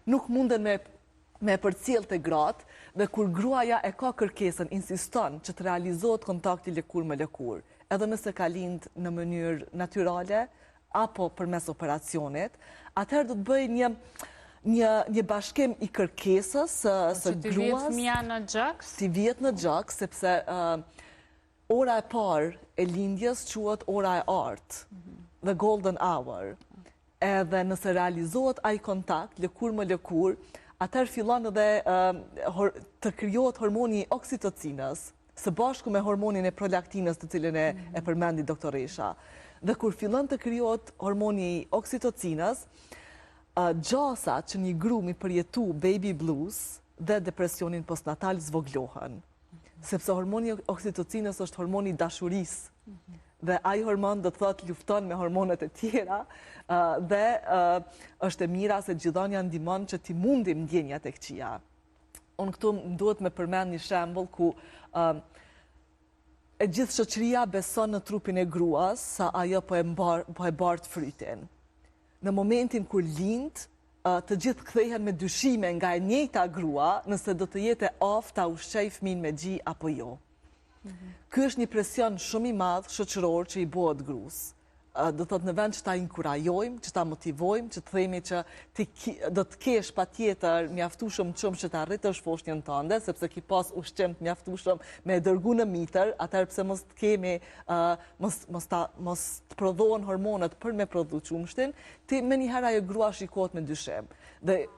nuk munden me përcjell të gratë, dhe kur gruaja e ka kërkesën, insiston që të realizohet kontakti lëkur më lëkur, edhe nëse ka lind në mënyrë natyrale apo përmes operacionit, atëherë do të bëj një bashkim i kërkesës së gruas. Ti vjet në gjak, sepse ora e parë e lindjes quhet ora e artë, the golden hour. Edhe nëse realizohet ai kontakt, lëkur më lëkur, atëherë fillon edhe të krijohet hormoni i oksitocinës, së bashku me hormonin e prolaktinës të cilën e përmendi doktoresha. Dhe kur fillon të krijohet hormoni i oksitocinës, gjasat që një gru mi përjetu baby blues dhe depresionin postnatal zvoglohen. Sepse hormoni i oksitocinës është hormoni i dashurisë. Dhe ai hormon do të thotë lufton me hormonet e tjera dhe është e mira se gjithmonë ndihmon që ti mundim ndjenjat e këqija. Unë këtu duhet me përmend një shembull ku e gjithë shoqëria beson në trupin e gruas sa ajo po e bart frytin. Në momentin kur lind, të gjithë kthehen me dyshime nga e njëjta grua nëse do të jetë aftë ta ushqej fëmin me gji apo jo. Ky është një presion shumë i madh shoqëror që i bëhet gruas. Do thot në vend që ta inkurajojmë, që ta motivojmë, që të themi që do të kesh patjetër mjaftueshëm çëm që të arritësh foshnjën tënde, sepse ki pas ushqim të mjaftueshëm me dërgu në mitër, atëherë pse mos të kemi mos të prodhohen hormonet për me prodhu qumshtin, ti menjëherë ajo grua shikohet me dyshim. Dhe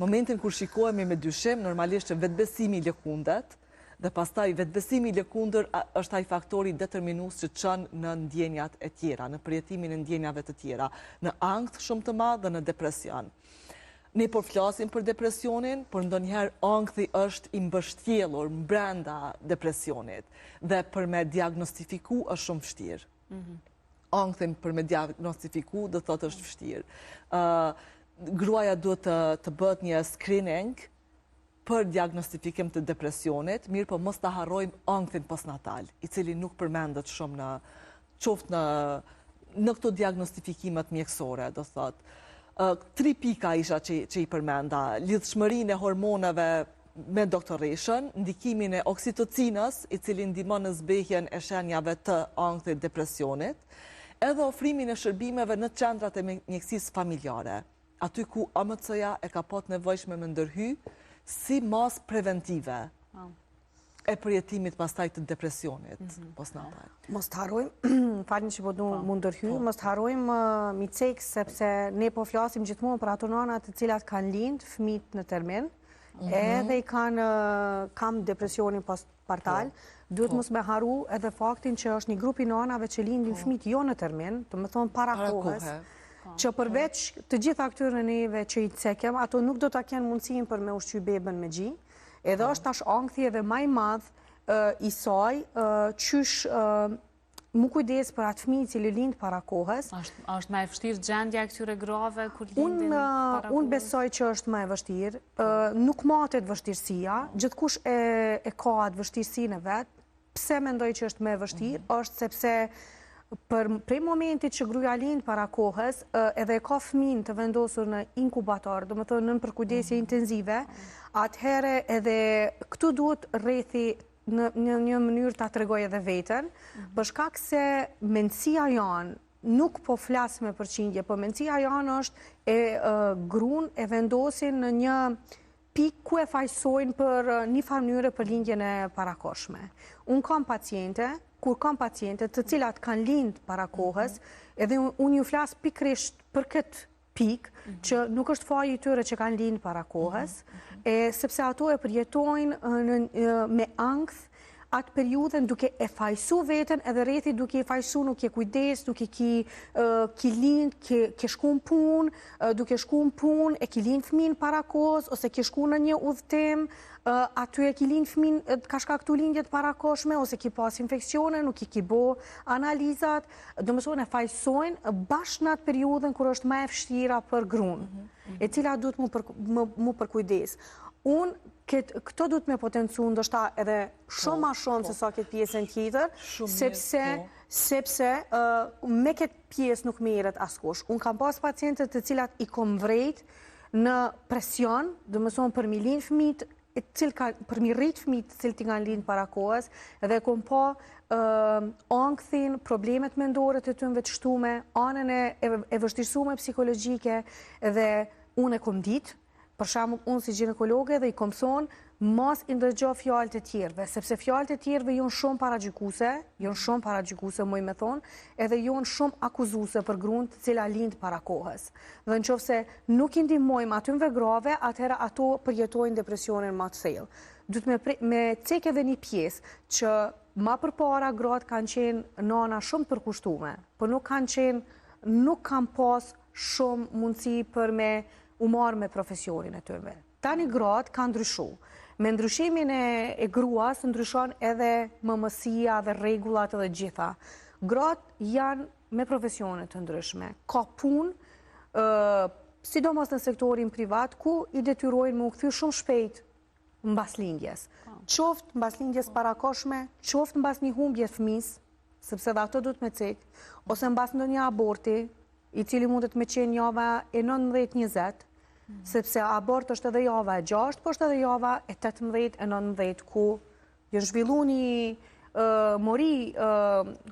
momentin kur shikohemi me dyshim, normalisht që vetbesimi lëkundet, dhe pastaj vetbesimi i lëkundër është ai faktori determinues që çon në ndjenjat e tjera, në përjetimin e ndjenjave të tjera, në ankth shumë të madh dhe në depresion. Ne po flasim për depresionin, por ndonjëherë ankthi është i mbështjellur brenda depresionit dhe për me diagnostifiku është shumë vështirë. Ankthin për me diagnostifiku do thotë është vështirë. Gruaja duhet të bëhet një screening për diagnostifikim të depresionit, mirë po mos të harrojmë ankthin postnatal, i cili nuk përmendet shumë në këto diagnostifikimet mjekësore, do thotë. 3 pika isha që i përmenda, lidhshmërinë e hormoneve me doktoreshën, ndikimin e oksitocinës, i cili ndihmon në zbehjen e shenjave të ankthit depresionit, edhe ofrimin e shërbimeve në qendrat e mjekësisë familjare, aty ku AMC-ja e ka pat nevojshme me ndërhy si mas preventive. e përjetimit pastaj të depresionit postnatal. Mos të harrojmë, falni që po du mund ndërhy, mos të harrojmë mi cek, sepse ne po flasim gjithmonë për ato nana të cilat kanë lindë fëmijët në termin, edhe i kanë kam depresionin postpartal, duhet mos me harru edhe faktin që është një grupi nanave që lindin fëmijët jo në termin, të më thonë para kohës, që përveç të gjitha këtyre neve që i cekem, ato nuk do të kenë mundësin për me ushqy beben me gji, edhe është tash ankthi edhe maj madh i saj, qysh mu kujdes për atë fëmijë cili lind para kohës. Është më e vështirë gjendja e këtyre grave kur lindin para kohës? Unë besoj që është më e vështirë, nuk matet vështirësia, gjithkush e ka atë vështirësinë e vet. Pse mendoj që është më e vështirë? Është sepse prej momentit që gruaja lind para kohës, edhe ka fëmijën të vendosur në inkubator, do të thonë nën përkujdesje intenzive, atëherë edhe këtu duhet rrethi në një mënyrë ta tregoj edhe veten, për shkak se mendësia janë nuk po flas me përqindje, po mendësia janë është e gruan e vendosin në një pikë ku e fajsojnë për një farë mënyrë për lindjen e parakohshme. Unë kam paciente, kur kam paciente të cilat kanë lind para kohës, edhe unë ju flas pikërisht për këtë pikë, që nuk është faji i tyre që kanë lind para kohës, sepse ato e përjetojnë me ankth atë periudhën duke e fajsu veten, edhe rrethi duke e fajsu nuk e kujdes, duke ki lind, ke shku në punë, duke shku në punë, e ki lind fëmin para kohës, ose ke shku në një udhëtim, aty e ki lind fëmin, ka shkaktu lindjet parakohshme, ose ki pas infekcione, nuk i ki bo analizat, do mësojnë e fajsojnë bashkë në atë periudhën kur është më e vështira për gruan, e cila duhet mu përkujdes. Unë këto duhet me potencu ndoshta edhe shumë ma shumë se sa këtë pjesën tjetër, sepse me këtë pjesë nuk merret askush. Unë kam pas pacientët të cilat i kom vrejt në presion, dhe mëson për mi lind fëmijët, për mi rrit fëmijët të cilët i kanë lind para kohës, edhe kom pa ankthin, problemet mendore të tyre të shtume, anën e vështirësuar psikologjike, dhe unë e kom ditë. Për shembull, unë si ginekologe dhe i kom thonë, mos i ndërgjo fjalët e tjerëve, sepse fjalët e tjerëve janë shumë paragjykuese, muj me thonë, edhe janë shumë akuzuese për gruan të cila lind para kohës. Dhe nëse nuk i ndihmojmë atyre grave, atëherë ato përjetojnë depresionin më të thellë. Duhet me cek edhe një pjesë që më përpara gratë kanë qenë nana shumë përkushtume, por nuk kanë pas shumë mundësi për me u marrë me profesionin e tyre. Tani gratë kanë ndryshu. Me ndryshimin e gruas ndryshon edhe mëmësia dhe rregullat edhe gjitha. Gratë janë me profesione të ndryshme. Ka punë, sidomos në sektorin privat, ku i detyrojnë më u kthy shumë shpejt mbas lindjes. Qoftë mbas lindjes parakohshme, qoftë mbas një humbje fëmis, sepse dhe ato duhet me cek, ose mbas ndonjë aborti, i cili mundet me qenë java e 19-20, sepse abort është edhe java e 6, po është edhe java e 18 e 19, ku jënë zhvillu një mori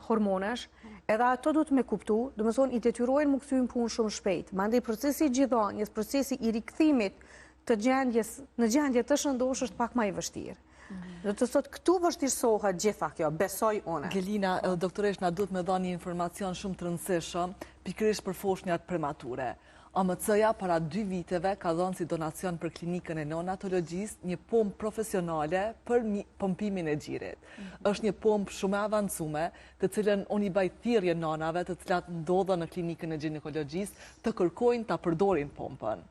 hormonesh, edhe ato duhet me kuptu, dhe më thonë i detyrojnë më këthyn punë shumë shpejt. Mandej procesi gjithanjës, procesi i rikthimit të gjendjes, në gjendje të shëndosh është pak ma i vështirë. Dhe të thot, këtu vështirësohet gjitha kjo, besoj une. Gelina, doktoresh, na duhet me dha një informacion shumë të rëndësishëm, pikërisht për foshnjat premature. AMC-ja para 2 viteve ka dhënë si donacion për klinikën e neonatologjisë një pompë profesionale për pompimin e gjirit. Është një pompë shumë e avancume, të cilën unë i baj thirrje nanave të cilat ndodhen në klinikën e ginekologjisë të kërkojnë ta përdorin pompën.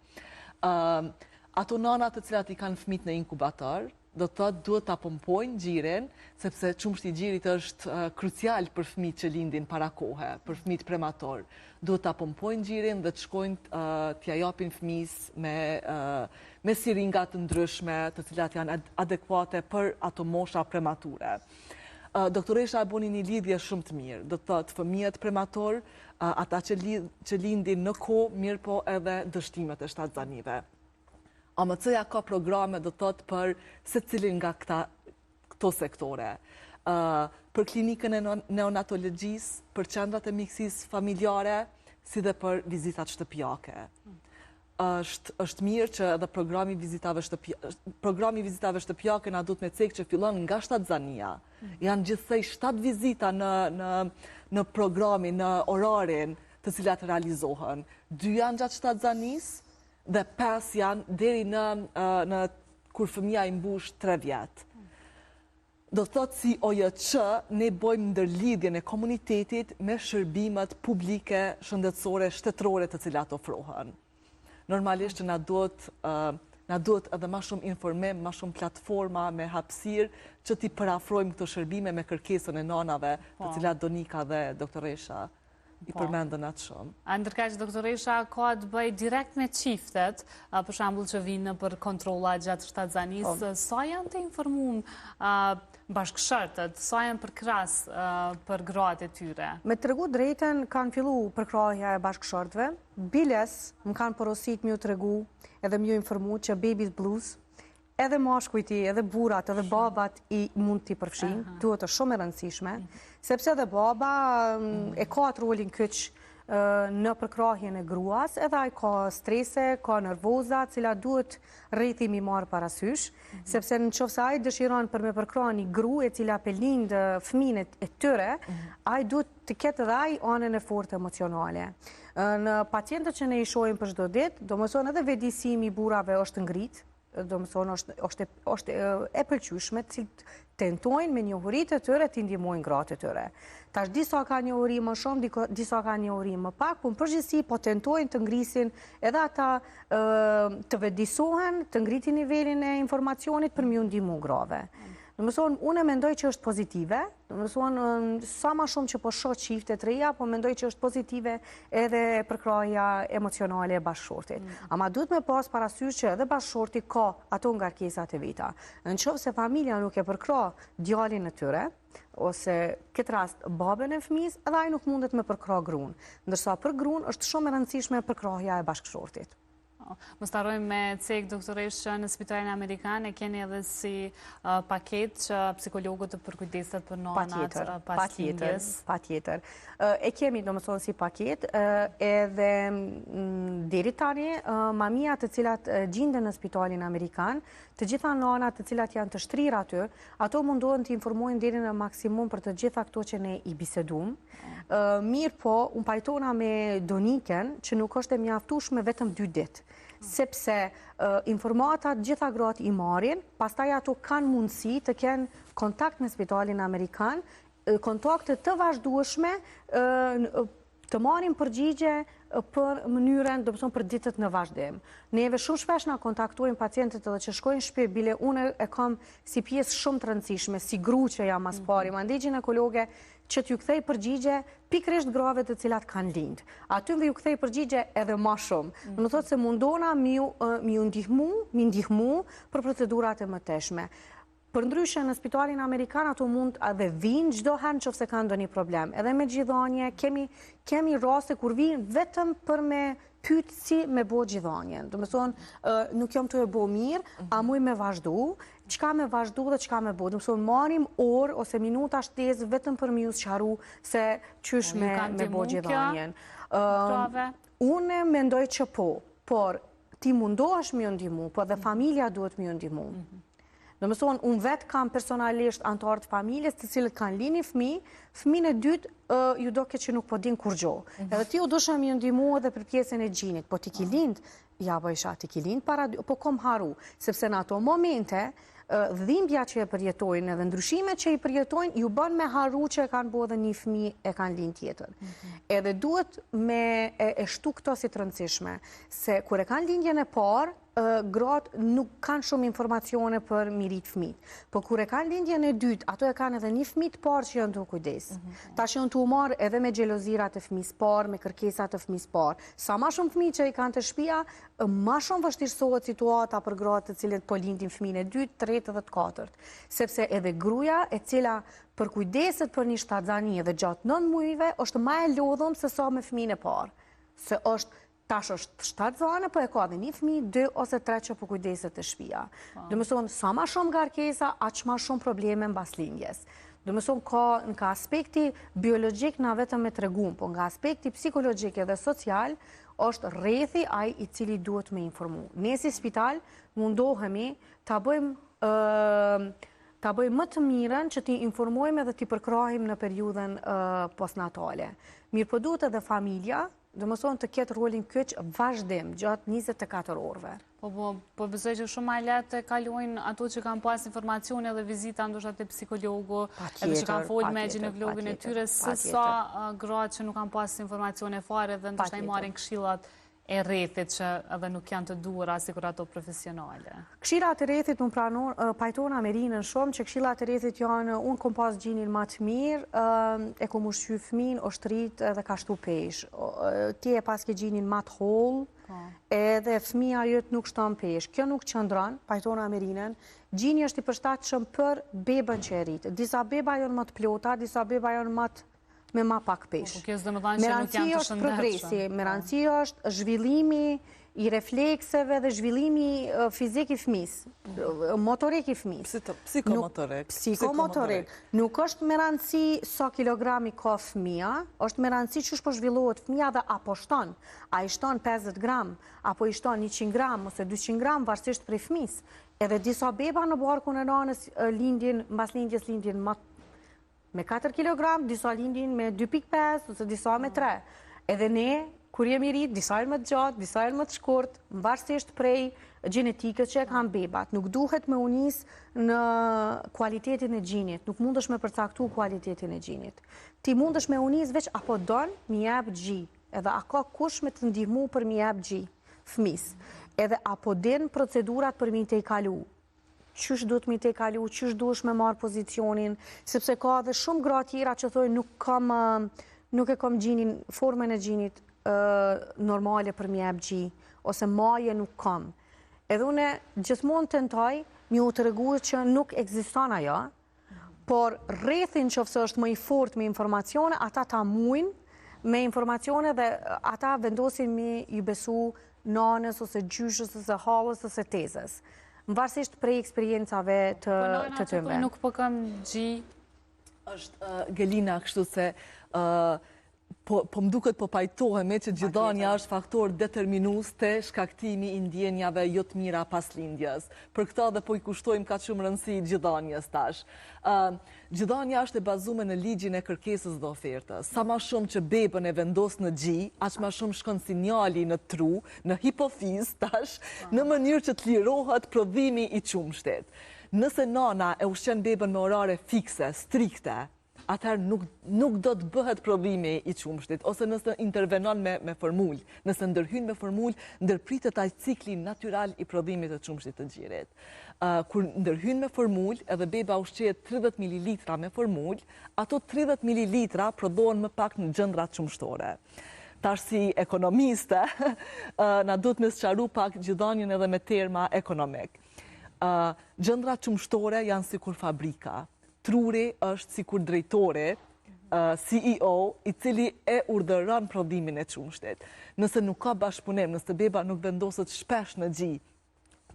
Ato nana të cilat i kanë fëmijët në inkubator, do të thotë duhet ta pompojnë gjirin, sepse qumshti i gjirit është krucial për fëmijët që lindin para kohe, për fëmijët premator. Duhet ta pompojnë gjirin dhe të shkojnë t'ia japin fëmijës me siringa të ndryshme, të cilat janë adekuate për ato mosha premature. Doktoresha e boni një lidhje shumë të mirë, do të thotë fëmijët premator, ata që lindin në kohë, mirë po edhe dështimet e shtatzanive. AMC-ja ka programe do të thotë për secilin nga këto sektore. Për klinikën e neonatologjisë, për qendrat e mikësisë familjare, si dhe për vizitat shtëpiake. është mirë që edhe programi vizitave shtëpiake na duhet me cek që fillon nga shtatzania. Janë gjithsej 7 vizita në programin, në orarin të cilat realizohen. 2 janë gjatë shtatzanis dhe 5 janë deri në kur fëmija i mbush 3 vjetë. Do të thotë si OJQ, ne bojmë ndërlidhjen e komunitetit me shërbimet publike, shëndetësore, shtetërore të cilat ofrohen. Normalisht që na duhet edhe ma shumë informim, ma shumë platforma me hapësirë që t'i përafrojmë këto shërbime me kërkesën e nanave të cilat Donika dhe doktoresha i përmendën atë shumë. Ndërka që doktoresha ka të bëj direkt me qiftet, për shambull që vinë për kontrola gjatë shtatzanisë, sa janë të informum bashkëshortët, sa janë për kras për gratë e tyre? Me të regu drejten kanë fillu përkrahja e bashkëshortëve, biles më kanë porosit mjë të regu edhe mjë informu që baby's blues, edhe mashkujti, edhe burat, edhe babat i mund t'i përfshin, duhet të shumë e rëndësishme, sepse edhe baba e ka atë rolin kyç në përkrahjen e gruas, edhe ai ka strese, ka nervoza, cila duhet rriti mi marë parasysh, sepse në qofë se ai dëshiron për me përkrah një gru e cila pelind fëmijën e tyre, ai duhet të ketë edhe ai anën e fortë emocionale. Në pacientët që ne i shohim për çdo ditë, domethënë edhe vetëdijsimi i burrave është ngrit, domethënë është e pëlqyeshme, cilët tentojnë me njohuritë e tyre të ndihmojnë gratë e tyre. Tash disa ka njohuri më shumë, disa ka njohuri më pak, por në përgjithësi po tentojnë të ngrisin edhe ata të vetëdijsohen, të ngritin nivelin e informacionit për me u ndihmu grave. Domethënë, unë mendoj që është pozitive, domethënë, sa ma shumë që po shoh çifte të reja, po mendoj që është pozitive edhe përkrahja emocionale e bashkëshortit. Ama duhet me pas parasysh që edhe bashkëshorti ka ato ngarkesat e veta. Në qoftë se familja nuk e përkrah djalin e tyre, ose këtë rast babën e fëmijës, edhe ai nuk mundet me përkrah gruan. Ndërsa për gruan është shumë e rëndësishme përkrahja e bashkëshortit. Më starojmë me cek, doktoresh, që në spitalin Amerikan e keni edhe si paket që psikologët të përkujdeset për nonat pas lindjes. Patjetër. E kemi, do më thonë, si paket, edhe deri tani, mamia të cilat gjinde në spitalin Amerikan, të gjitha nonat të cilat janë të shtrirë aty, ato mundohen të informojnë deri në maksimum për të gjitha këto që ne i bisedum. Mirë po, unë pajtona me Doniken, që nuk është e mjaftueshme vetëm 2 ditë, sepse informatat gjitha gratë i marrin, pastaj ato kanë mundësi të kenë kontakt me spitalin Amerikan, kontakte të vazhdueshme, të marrin përgjigje për mënyrën, do të thonë për ditët në vazhdim. Neve shumë shpesh na kontaktojnë pacientët edhe që shkojnë në shtëpi, bile unë e kam si pjesë shumë të rëndësishme, si gru që jam as pari, mandej ginekologe që t'ju kthej përgjigje pikërisht grave të cilat kanë lind. Aty ju kthej përgjigje edhe më shumë. Do të thotë se mundona mi ndihmu për procedurat e mëteshme. Përndryshe në spitalin Amerikan ato mund edhe vinë çdo herë nëse kanë ndonjë problem. Edhe me gjithëdhënie kemi raste kur vinë vetëm për me pyet si me bo gjithëdhënien. Do të thonë nuk jam të e bo mirë, a muj me vazhdu, çka me vazhdu dhe çka me bo. Do të thonë marrim orë ose minuta shtesë vetëm për me ju sqaru se çysh me bo gjithëdhënien. Unë mendoj që po, por ti mundohesh me ju ndihmu, po dhe familja duhet me ju ndihmu. Do më thonë, unë vetë kam personalisht antarë të familjes të cilët kanë lini fëmijën e dytë ju do këtë që nuk po din kur gjo. Edhe ti u dusha mi ndihmu edhe për pjesën e gjinit, po ti ki lind, ja po isha ti ki lind, po kom haru, sepse në ato momente, dhimbja që e përjetojnë edhe ndryshimet që i përjetojnë, ju bën me haru që e kanë bo dhe një fëmijë e kanë lind tjetër. Edhe duhet me e shtu këto si të rëndësishme, se kur e kanë lindjen e parë, gratë nuk kanë shumë informacione për mirit fëmijët. Po kur e kanë lindjen e dytë, ato e kanë edhe një fëmijë të parë që janë të kujdes. Tash janë të marrë edhe me xhelozirat e fëmijës parë, me kërkesat e fëmijës parë. Sa më shumë fëmijë që i kanë të shtëpia, më shumë vështirësohet situata për gratë të cilët po lindin fëmijën e dytë, tretë dhe të katërt. Sepse edhe gruaja e cila përkujdeset për një shtatzani edhe gjatë 9 muajve është më e lodhur se sa me fëmijën e parë. Se tash është 7 zane, po e ka dhe një fëmijë, 2 ose 3 që po kujdeset të shtëpia. Do të thonë, sa më shumë ngarkesa, aq më shumë probleme mbas lindjes. Do më thonë nga aspekti biologjik na vetëm me tregum, po nga aspekti psikologjik edhe social, është rrethi ai i cili duhet me informu. Ne si spital mundohemi ta bëjmë më të mirën që ti informojmë dhe ti përkrahim në periudhën postnatale. Mirë po duhet edhe familja, dhe më thonë të ketë rolin kyç vazhdim gjatë 24 orëve. Po besoj që shumë ma letë kalojnë ato që kanë pas informacione dhe vizita ndoshta te psikologu, edhe që kanë folë me ginekologin e tyre, se sa gratë që nuk kanë pas informacione fare dhe ndoshta i marrin këshillat e rrethit që edhe nuk janë të duhura si kur ato profesionale. Këshillat e rrethit unë pajtona me rinën shumë që këshillat e rrethit janë unë kom pas gjinin ma të mirë, e kom ushqy fëmin, është rrit edhe ka shtu pesh. Ti e pas ke gjinin ma të hollë, edhe fëmija jëtë nuk shton pesh. Kjo nuk qëndron, pajtona me rinën, gjini është i përshtatshëm për bebën që e rritë. Disa beba janë më të plota, disa beba janë me ma pak pesh. Me rëndësi është progresi, me rëndësi është zhvillimi i reflekseve dhe zhvillimi fizik i fëmis, motorik i fëmis. Psikomotorik. Nuk është me rëndësi sa kilogrami ka fëmija, është me rëndësi që shpo zhvillohet fëmija dhe apo shton. A i shton 50 gram, apo i shton 100 gram, ose 200 gram, varsisht prej fëmis. Edhe disa beba në barkun e nanës mbas lindjes lindjen me 4 kg, disa lindin me 2.5 ose disa me 3. Edhe ne, kur jemi rrit, disa e më të gjatë, disa e më të shkurt, varsisht prej genetikës që e kanë bebat. Nuk duhet me unis në kualitetin e gjinit, nuk mund është me përcaktu kualitetin e gjinit. Ti mund është me unis veç apo don mi jep gji, edhe a ka kush me të ndihmu për mi jep gji, fëmis, edhe apo din procedurat për mi të i kalu. Qysh duhet mi te kalu, qysh duhesh me marë pozicionin, sepse ka dhe shumë gra tjera që thoi nuk e kam gjinin, formën e gjinit normale për mi jep gji, ose maje nuk kam. Edhe une gjithmonë tentoj mi u të regu që nuk egziston ajo, por rrethin që fësë është më i fort me informacione, ata ta mujnë me informacione dhe ata vendosin mi ju besu nanës, ose gjyshës, ose halës, ose tezës. Më varsisht prej eksperiencave të tëmve. Nuk po kam gji. është Gelina, kështu se po më duket po pajtohemi që gjithdanja është faktor determinus të shkaktimi i ndjenjave jo të mira pas lindjes. Për këta dhe po i kushtojmë ka shumë rëndësi gjithdanjes tash. Gjithdanja është e bazuar në ligjin e kërkesës dhe ofertës. Sa ma shumë që bebën e vendos në gji, aq ma shumë shkon sinjali në tru, në hipofiz tash, në mënyrë që të lirohet prodhimi i qumshtit. Nëse nana e ushqen bebën me orare fikse, strikte, atëherë nuk do të bëhet prodhimi i qumshtit, ose nëse intervenon me formull, nëse ndërhyn me formull, ndërpritet ai cikli natyral i prodhimit të qumshtit të gjirit. Kur ndërhyn me formull, edhe beba ushqehet 30 ml me formull, ato 30 ml prodhohen më pak në gjëndrat qumshtore. Tash si ekonomiste, na duhet me sqaru pak gjithdanjën edhe me terma ekonomik. Gjëndrat qumshtore janë sikur fabrika. Truri është sikur drejtori, CEO, i cili e urdhëron prodhimin e qumshtit. Nëse nuk ka bashkëpunim, nëse beba nuk vendoset shpesh në gji,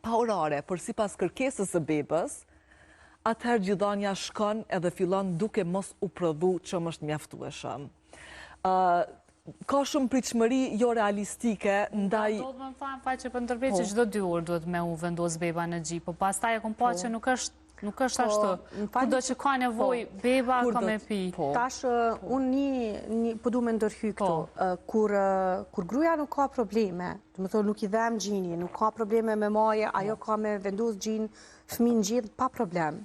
pa orare, por sipas kërkesës së bebës, atëherë gjithdanja shkon edhe fillon duke mos u prodhu që është mjaftueshëm. Ka shumë pritshmëri jo realistike ndaj... Do të më thamë faqe për ndërvej që çdo 2 orë duhet me u vendos beba në gji, po pastaj e kom pa që nuk është ashtu. Kudo që ka nevoj, beba ka me pi. Tash, unë po du me ndërhy këtu. Kur gruja nuk ka probleme, të më thonë nuk i dhem gjini, nuk ka probleme me maje, ajo ka me vendos gjin, fëmin gjithë, pa problem.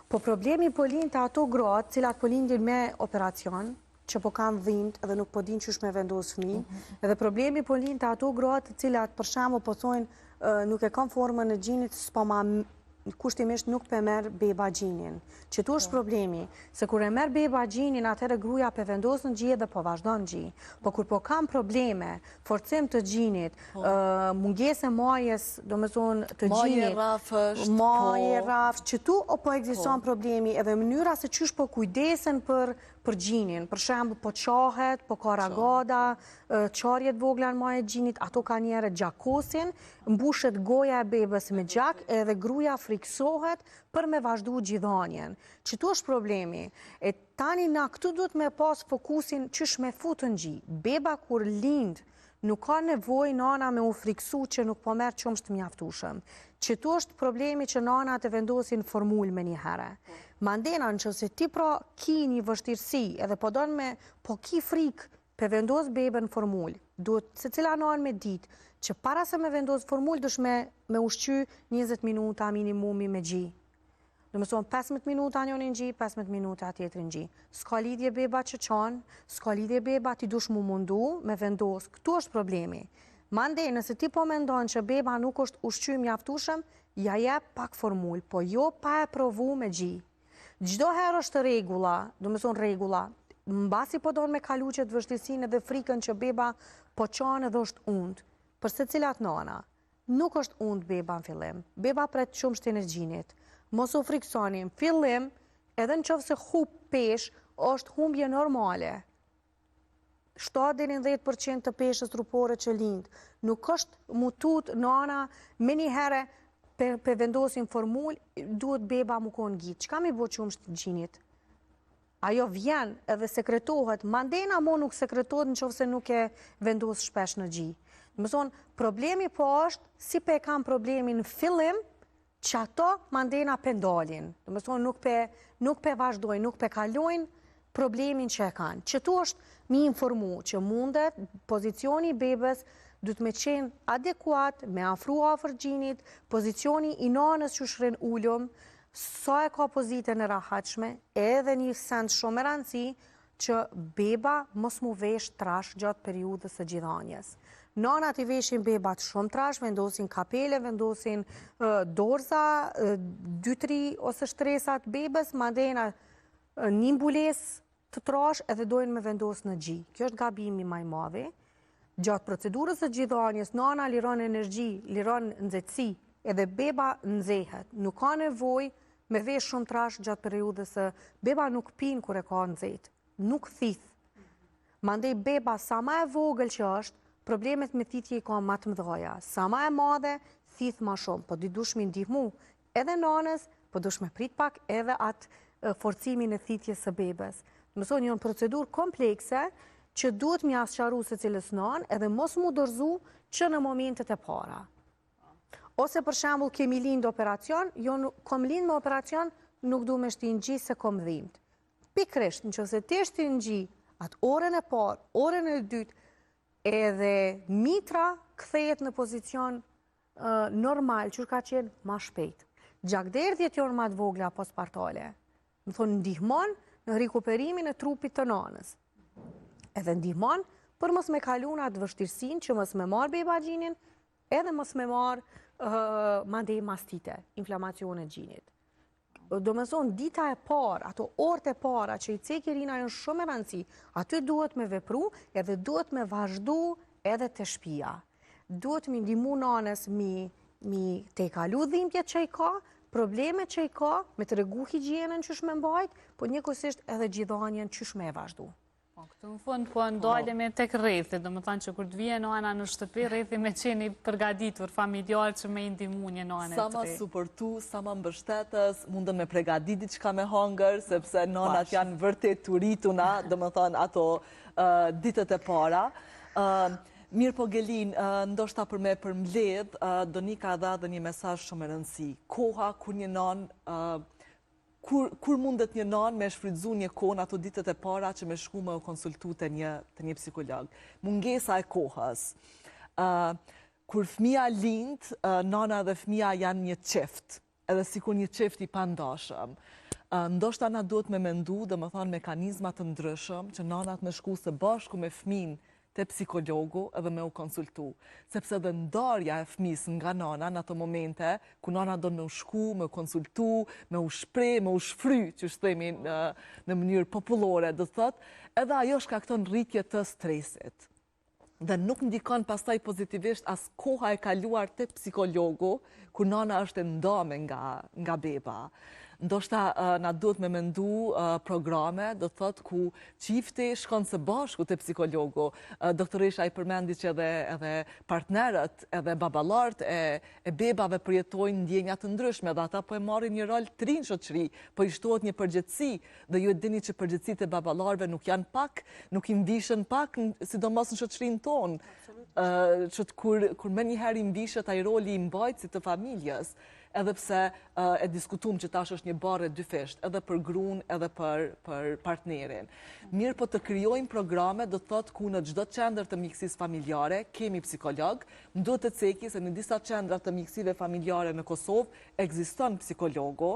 Po problemi po lind të ato gratë, cilat po lindin me operacion, që po kanë dhimbje edhe nuk po din qysh me vendos fëmijë, edhe problemi po lind të ato gratë, cilat për shembull po thonë nuk e kanë formën e gjinit, s'po ma kushtimisht nuk pe merë beba gjinin. Që tu është problemi, se kur e merë beba gjinin, atëherë gruja pe vendos në gjie dhe po vazhdo në gji. Po kur po kam probleme, forcim të gjinit, mungese majes, do me thonë të gjinit, maje rafsh, që tu po egziston problemi, edhe mënyra se qysh po kujdesen për gjinin. Për shembull, po qahet, po ka ragada, qarjet vogla në maje gjinit, ato ka njerë gjakosin, mbushet goja e bebës me gjak, edhe gruja friksohet për me vazhdu gjithanjen. Qëtu është problemi. E tani na këtu duhet me pas fokusin qësh me futë në gji. Beba kur lind, nuk ka nevoj nana me u friksu që nuk po merë qëmë të mjaftushëm. Qëtu është problemi që nana të vendosin formul me një herë. Mandena në që se ti pra ki një vështirësi edhe po donë me po ki frikë për vendos bebe në formul, duhet se cila nanë me ditë që para se me vendos formul dush me ushqy 20 minuta minimumi me gji. Dhe më thonë 15 minuta njën në gji, 15 minuta tjetër në gji. Ska lidhje beba që qanë, ska lidhje beba ti dush mu mundu me vendos. Këtu është problemi. Mande, nëse ti po mendon që beba nuk është ushqy mjaftushëm, ja jep pak formul, po jo pa e provu me gji. Gjdo herë është regula, dhe më thonë regula, mbasi po donë me kalu që të vështirësinë dhe frikën që beba po qanë edhe është undë. Përse cilat nana, nuk është undë beba në fillim. Beba pret shumë shtë energjinit. Mos u friksonim, fillim, edhe në qovë se hup pesh, është humbje normale. 70% të peshës trupore që lindë. Nuk është mutut nana, me një herë për vendosin formul, duhet beba mu konë gjitë. Qka mi bo qumë shtë gjinit? Ajo vjen edhe sekretohet, mandena mo nuk sekretohet në qovë se nuk e vendos shpesh në gji. Më thonë, problemi po është, si pe kam problemin në fillim, që ato mandena pendalin. Më thonë, nuk pe vazhdojnë, nuk pe kalojnë problemin që e kanë. Qëtu është mi informu që mundet, pozicioni i bebes, du të me qenë adekuat, me afru afër gjinit, pozicioni i nanës që shrin ullum, sa e ka pozitën e rahatshme, edhe një send shumë e rëndësi që beba mos mu vesh trash gjatë periudhës së gjithanjes. Nanat i veshin bebat shumë trash, vendosin kapele, vendosin dorza, 2-3 ose shtresat bebes, mandena një mbules të trash edhe dojnë me vendos në gji. Kjo është gabimi maj madhi. Gjatë procedurës së gjithanjes, nana liron energji, liron nxehtësi, edhe beba nxehet. Nuk ka nevoj me vesh shumë trash gjatë periudhës së beba nuk pin kur e ka nxehtë, nuk thith. Mandej beba sa ma e vogël që është, problemet me thithje i ka ma të mëdhaja. Sa ma e madhe, thith ma shumë, po di dush mi ndihmu edhe nanës, po dush me prit pak edhe atë forcimin e thithjes së bebes. Mëson një procedur komplekse që duhet mi asqaru se cilës nanë edhe mos mu dorzu që në momentet e para. Ose për shembull kemi lind operacion, jo kom lind me operacion, nuk du me shti në gji se kom dhimt. Pikrisht, në që se ti shti në gji, atë orën e parë, orën e dytë, edhe mitra kthehet në pozicion normal, që ka qenë ma shpejt. Gjakderdhjet janë ma të vogla postpartale. Më thonë, ndihmon në rikuperimin e trupit të nanës. Edhe ndihmon për mos me kalun atë vështirësin që mos me marë beba gjinin, edhe mos me marë mandej mastite, inflamacione gjinit. Do me thonë, dita e parë, ato orët e para që i cek Irina janë shumë e rëndësi, aty duhet me vepru edhe duhet me vazhdu edhe të shpia. Duhet me ndihmu nanës mi te kalu dhimbjet që i ka, problemet që i ka, me të regu higjienën qysh me mbajt, po njëkohësisht edhe gjithanjen qysh me e vazhdu. Këtu në fund, po ndalemi tek rrethi, do më thanë që kur të vjen nana në shtëpi, rrethi me qeni përgaditur, familjar që me ndihmu një nanë e Sa ma supportu, sa ma mbështetës, mundën me pregadit diçka me hangër, sepse nanat janë vërtet të rrituna, do më thanë ato ditët e para. Mirë po Gelin, ndoshta për me përmbledh, Donika dha dhe një mesazh shumë e rëndësi. Koha kur një nanë Kur mundet një nanë me shfrytzu një kohë ato ditët e para që me shku me u konsultu të një psikolog. Mungesa e kohës. Kur fëmia lind, nana dhe fëmia janë një çift, edhe sikur një çift i pandashëm. Ndoshta na duhet me mendu, dhe më thonë mekanizmat të ndryshëm, që nanat me shku së bashku me fëmin të psikologu edhe me u konsultu. Sepse dhe ndarja e fëmis nga nana në ato momente, ku nana do në u shku, me u konsultu, me u shprej, me u shfry, që shtemi në mënyrë popullore, dhe thot, edhe ajo shkakton rritje të stresit. Dhe nuk ndikon pastaj pozitivisht as koha e kaluar të psikologu, ku nana është ndame nga beba. ndoshta na duhet me mendu programe, do të thotë ku çifti shkon së bashku te psikologu. Doktoresha i përmendi që edhe partnerët, edhe baballarët e bebave përjetojnë ndjenja të ndryshme, dhe ata po e marrin një rol të ri në shoqëri, po i shtohet një përgjegjësi, dhe ju e dini që përgjegjësitë e baballarëve nuk janë pak, nuk i mbishën pak, sidomos në shoqërinë tonë. Që kur më njëherë i mbishet ai roli i mbajtësit të familjes, edhe pse e diskutum që tash është një barë e dy fesht, edhe për gruan, edhe për partnerin. Mirë po të krijojmë programe, do të thotë ku në çdo qendër të mjekësisë familjare kemi psikolog, më duhet të ceki se në disa qendra të mjekësive familjare në Kosovë ekziston psikologu.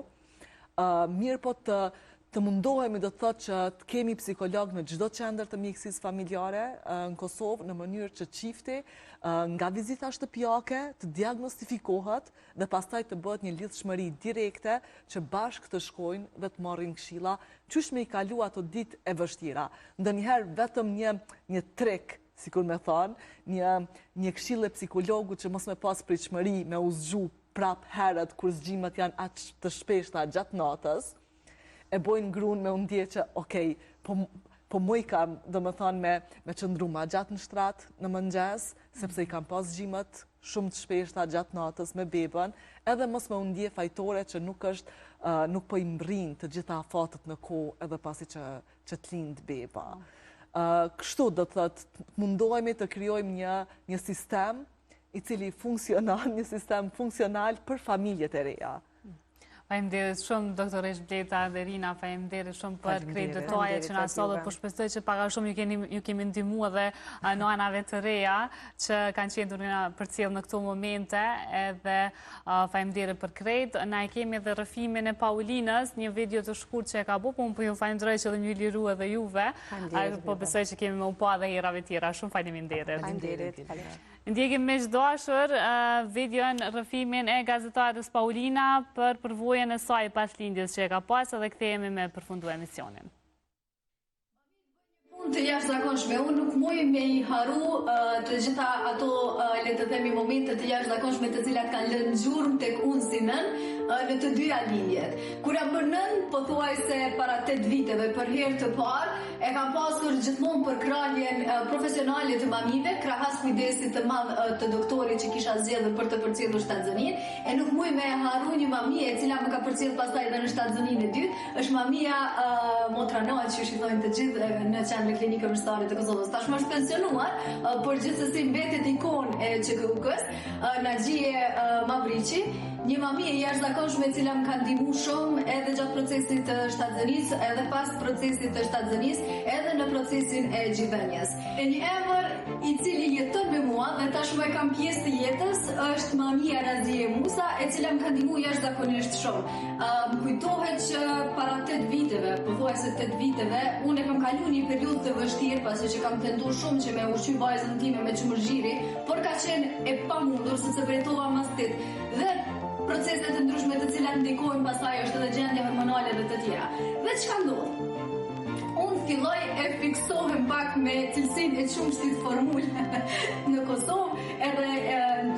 Mirë po të mundohemi, do të thotë që të kemi psikolog në çdo qendër të mjekësisë familjare në Kosovë, në mënyrë që çifti nga vizita shtëpiake të diagnostifikohet dhe pastaj të bëhet një lidhshmëri direkte që bashkë të shkojnë dhe të marrin këshilla qysh me i kalu ato ditë e vështira. Ndonjëherë vetëm një trek, sikur me thonë, një këshillë e psikologut që mos me pas pritshmëri me u zgju prap herët kur zgjimet janë aq të shpeshta gjatë natës, e bojnë gruan me u ndje që, okej, po mu i kam, do më thonë, me qëndru ma gjatë në shtrat, në mëngjes, sepse i kam pas zgjimet shumë të shpeshta gjatë natës me bebën, edhe mos me u ndje fajtore që nuk po i mbrin të gjitha afatët në kohë edhe pasi që të lindë beba. Kështu do të thotë, mundohemi të krijojmë një sistem i cili funksional, një sistem funksional për familjet e reja. Faleminderit shumë, doktoresh Bleta dhe Rina, faleminderit shumë për krejtë tuaja që na sollët, po shpresoj që pak a shumë ju kemi ndihmuar dhe në anave të reja që kanë qenë na përcjell në këto momente, edhe faleminderit për krejtë. Na e kemi edhe rrëfimin e Paulinës, një video të shkurt që e ka bëu, po ju falenderoj që dhe më liru edhe juve. Po besoj që kemi më u pa edhe herave tjera. Shumë faleminderit. Faleminderit. Ndjekim me dashur videon rrëfimin e gazetarës Paulina për përvojën e saj pas lindjes që e ka pas, edhe kthehemi me përfundu emisionin. Të jashtëzakonshme, unë nuk muj me i haru të gjitha ato, le të themi, momente të jashtëzakonshme të cilat kanë lënë gjurmë tek unë si nën në të dyja lindjet. Kur jam bërë nën, po thuaj se para 8 viteve për herë të parë, e kam pasur gjithmonë për krahjen profesionale të mamive, krahas kujdesit të madh të doktorit që kisha zgjedhur për të përcjellur Shtatzënin, e nuk muj me haru një mami e cila më ka përcjell pastaj edhe në Shtatzënin e dytë, është mamia Motranoa, që i thonë të gjithë në qendrën klinikë universitare të Kosovës. Tashmë është pensionuar, por gjithsesi mbetet ikonë e ÇKUK-s, Naxhie Mavriqi, një mami e jashtëzakonshme e cila më ka ndihmuar shumë edhe gjatë procesit të Shtatzënisë, edhe pas procesit të Shtatzënisë, edhe në procesin e gjithënjes. E një emër i cili jeton me mua dhe tashmë e kam pjesë të jetës është mamia Razie Musa, e cila më ka ndihmuar jashtëzakonisht shumë. Më kujtohet që para 8 viteve, pothuajse 8 viteve, unë e kam kaluar një periudhë të vështirë, pasi që kam tentuar shumë që me ushqy vajzën time me qumërzhiri, por ka qenë e pamundur sepse vretova mastit dhe proceset të ndryshme të cilat ndikojnë pastaj është edhe gjendja hormonale dhe të tjera. Dhe çka ndodh? Unë filloj e fiksohem pak me cilësinë e qumshtit formul në Kosovë, edhe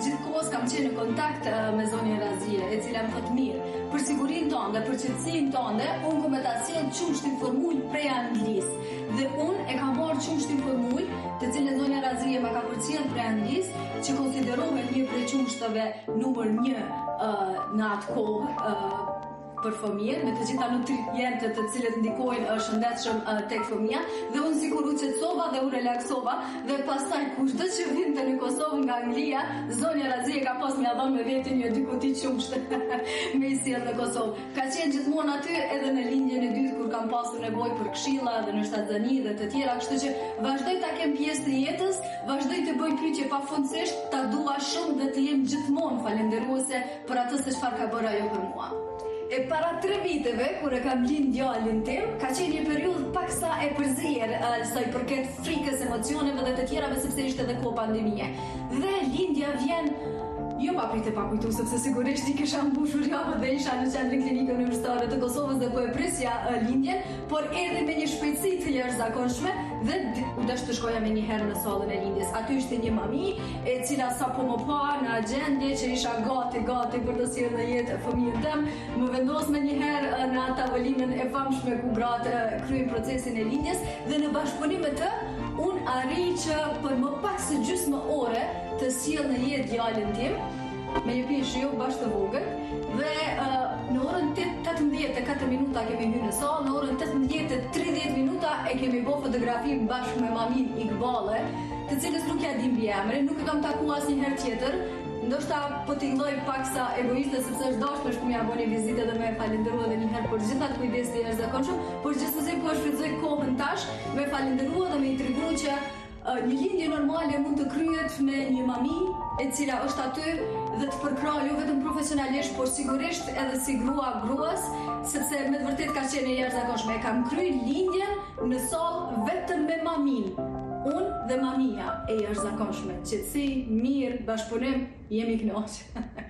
gjithkohës kam qenë në kontakt me zonjën Razie, e cila më thotë mirë, për sigurinë tonë dhe për qetësinë tonë, unë kom ta sjell qumshtin formul prej Anglisë. Dhe unë e kam marrë qumshtin formul, të cilën zonja Razie më ka përcjell prej Anglisë, që konsiderohet një prej qumshtave numër 1 në atë kohë për fëmijën, me të gjitha nutrientët të cilët ndikojnë shëndetshëm tek fëmia, dhe unë sikur u qetësova dhe u relaksova, dhe pastaj kushdo që vinte në Kosovë nga Anglia, zonja Razie ka pas m'ia dhënë me vete një 2 kuti qumshte me i sjell në Kosovë. Ka qenë gjithmonë aty edhe në lindjen e dytë kur kam pasur nevojë për këshilla dhe në Shtatzëni dhe të tjera, kështu që vazhdoj ta kem pjesë të jetës, vazhdoj të bëj pyetje pafundësisht, ta dua shumë dhe të jem gjithmonë falënderuese për atë se çfarë ka bërë ajo për mua. E para 3 viteve, kur e kam lind djalin tim, ka qenë një periudhë paksa e përzier, sa i përket frikës, emocioneve dhe të tjerave, sepse ishte edhe kohë pandemie. Dhe lindja vjen Jo pa pritë pa kujtu, sepse sigurisht i kisha mbushur javët dhe isha në qendrën klinike universitare të Kosovës dhe po e prisja lindjen, por erdhi me një shpejtësi të jashtëzakonshme dhe u dash të shkoja me një herë në sallën e lindjes. Aty ishte një mami e cila sapo më pa në agjendje që isha gati për të sjellë në jetë fëmijën tim, më vendos me një herë në tavolinën e famshme ku gratë kryejnë procesin e lindjes dhe në bashkëpunim me të unë arri që për më pak se gjysmë ore të sjell në jetë djalin tim me një pjesë jo bashkë të vogël dhe në orën 18:04 minuta kemi hyrë në sallë, në orën 18:30 minuta e kemi bërë fotografi bashkë me mamin Iqbale, të cilës nuk ja di mbiemrin, nuk e kam takuar asnjëherë tjetër. Ndoshta po t'i lloj paksa egoiste sepse është dashur me shkumja bëni vizitë dhe më falenderoj edhe një herë për gjithë atë kujdes të jashtëzakonshëm, por gjithsesi po shfrytëzoj kohën tash me falenderoj dhe me i treguar që një lindje normale mund të kryhet me një mami e cila është aty dhe të përkrahë jo vetëm profesionalisht, por sigurisht edhe si gruas, sepse me të vërtet ka qenë e jashtëzakonshme. E kam kryer lindjen në sallë vetëm me mamin. Unë dhe mamia e jashtëzakonshme. Qetësi, mirë, bashkëpunim, jemi kënaqur.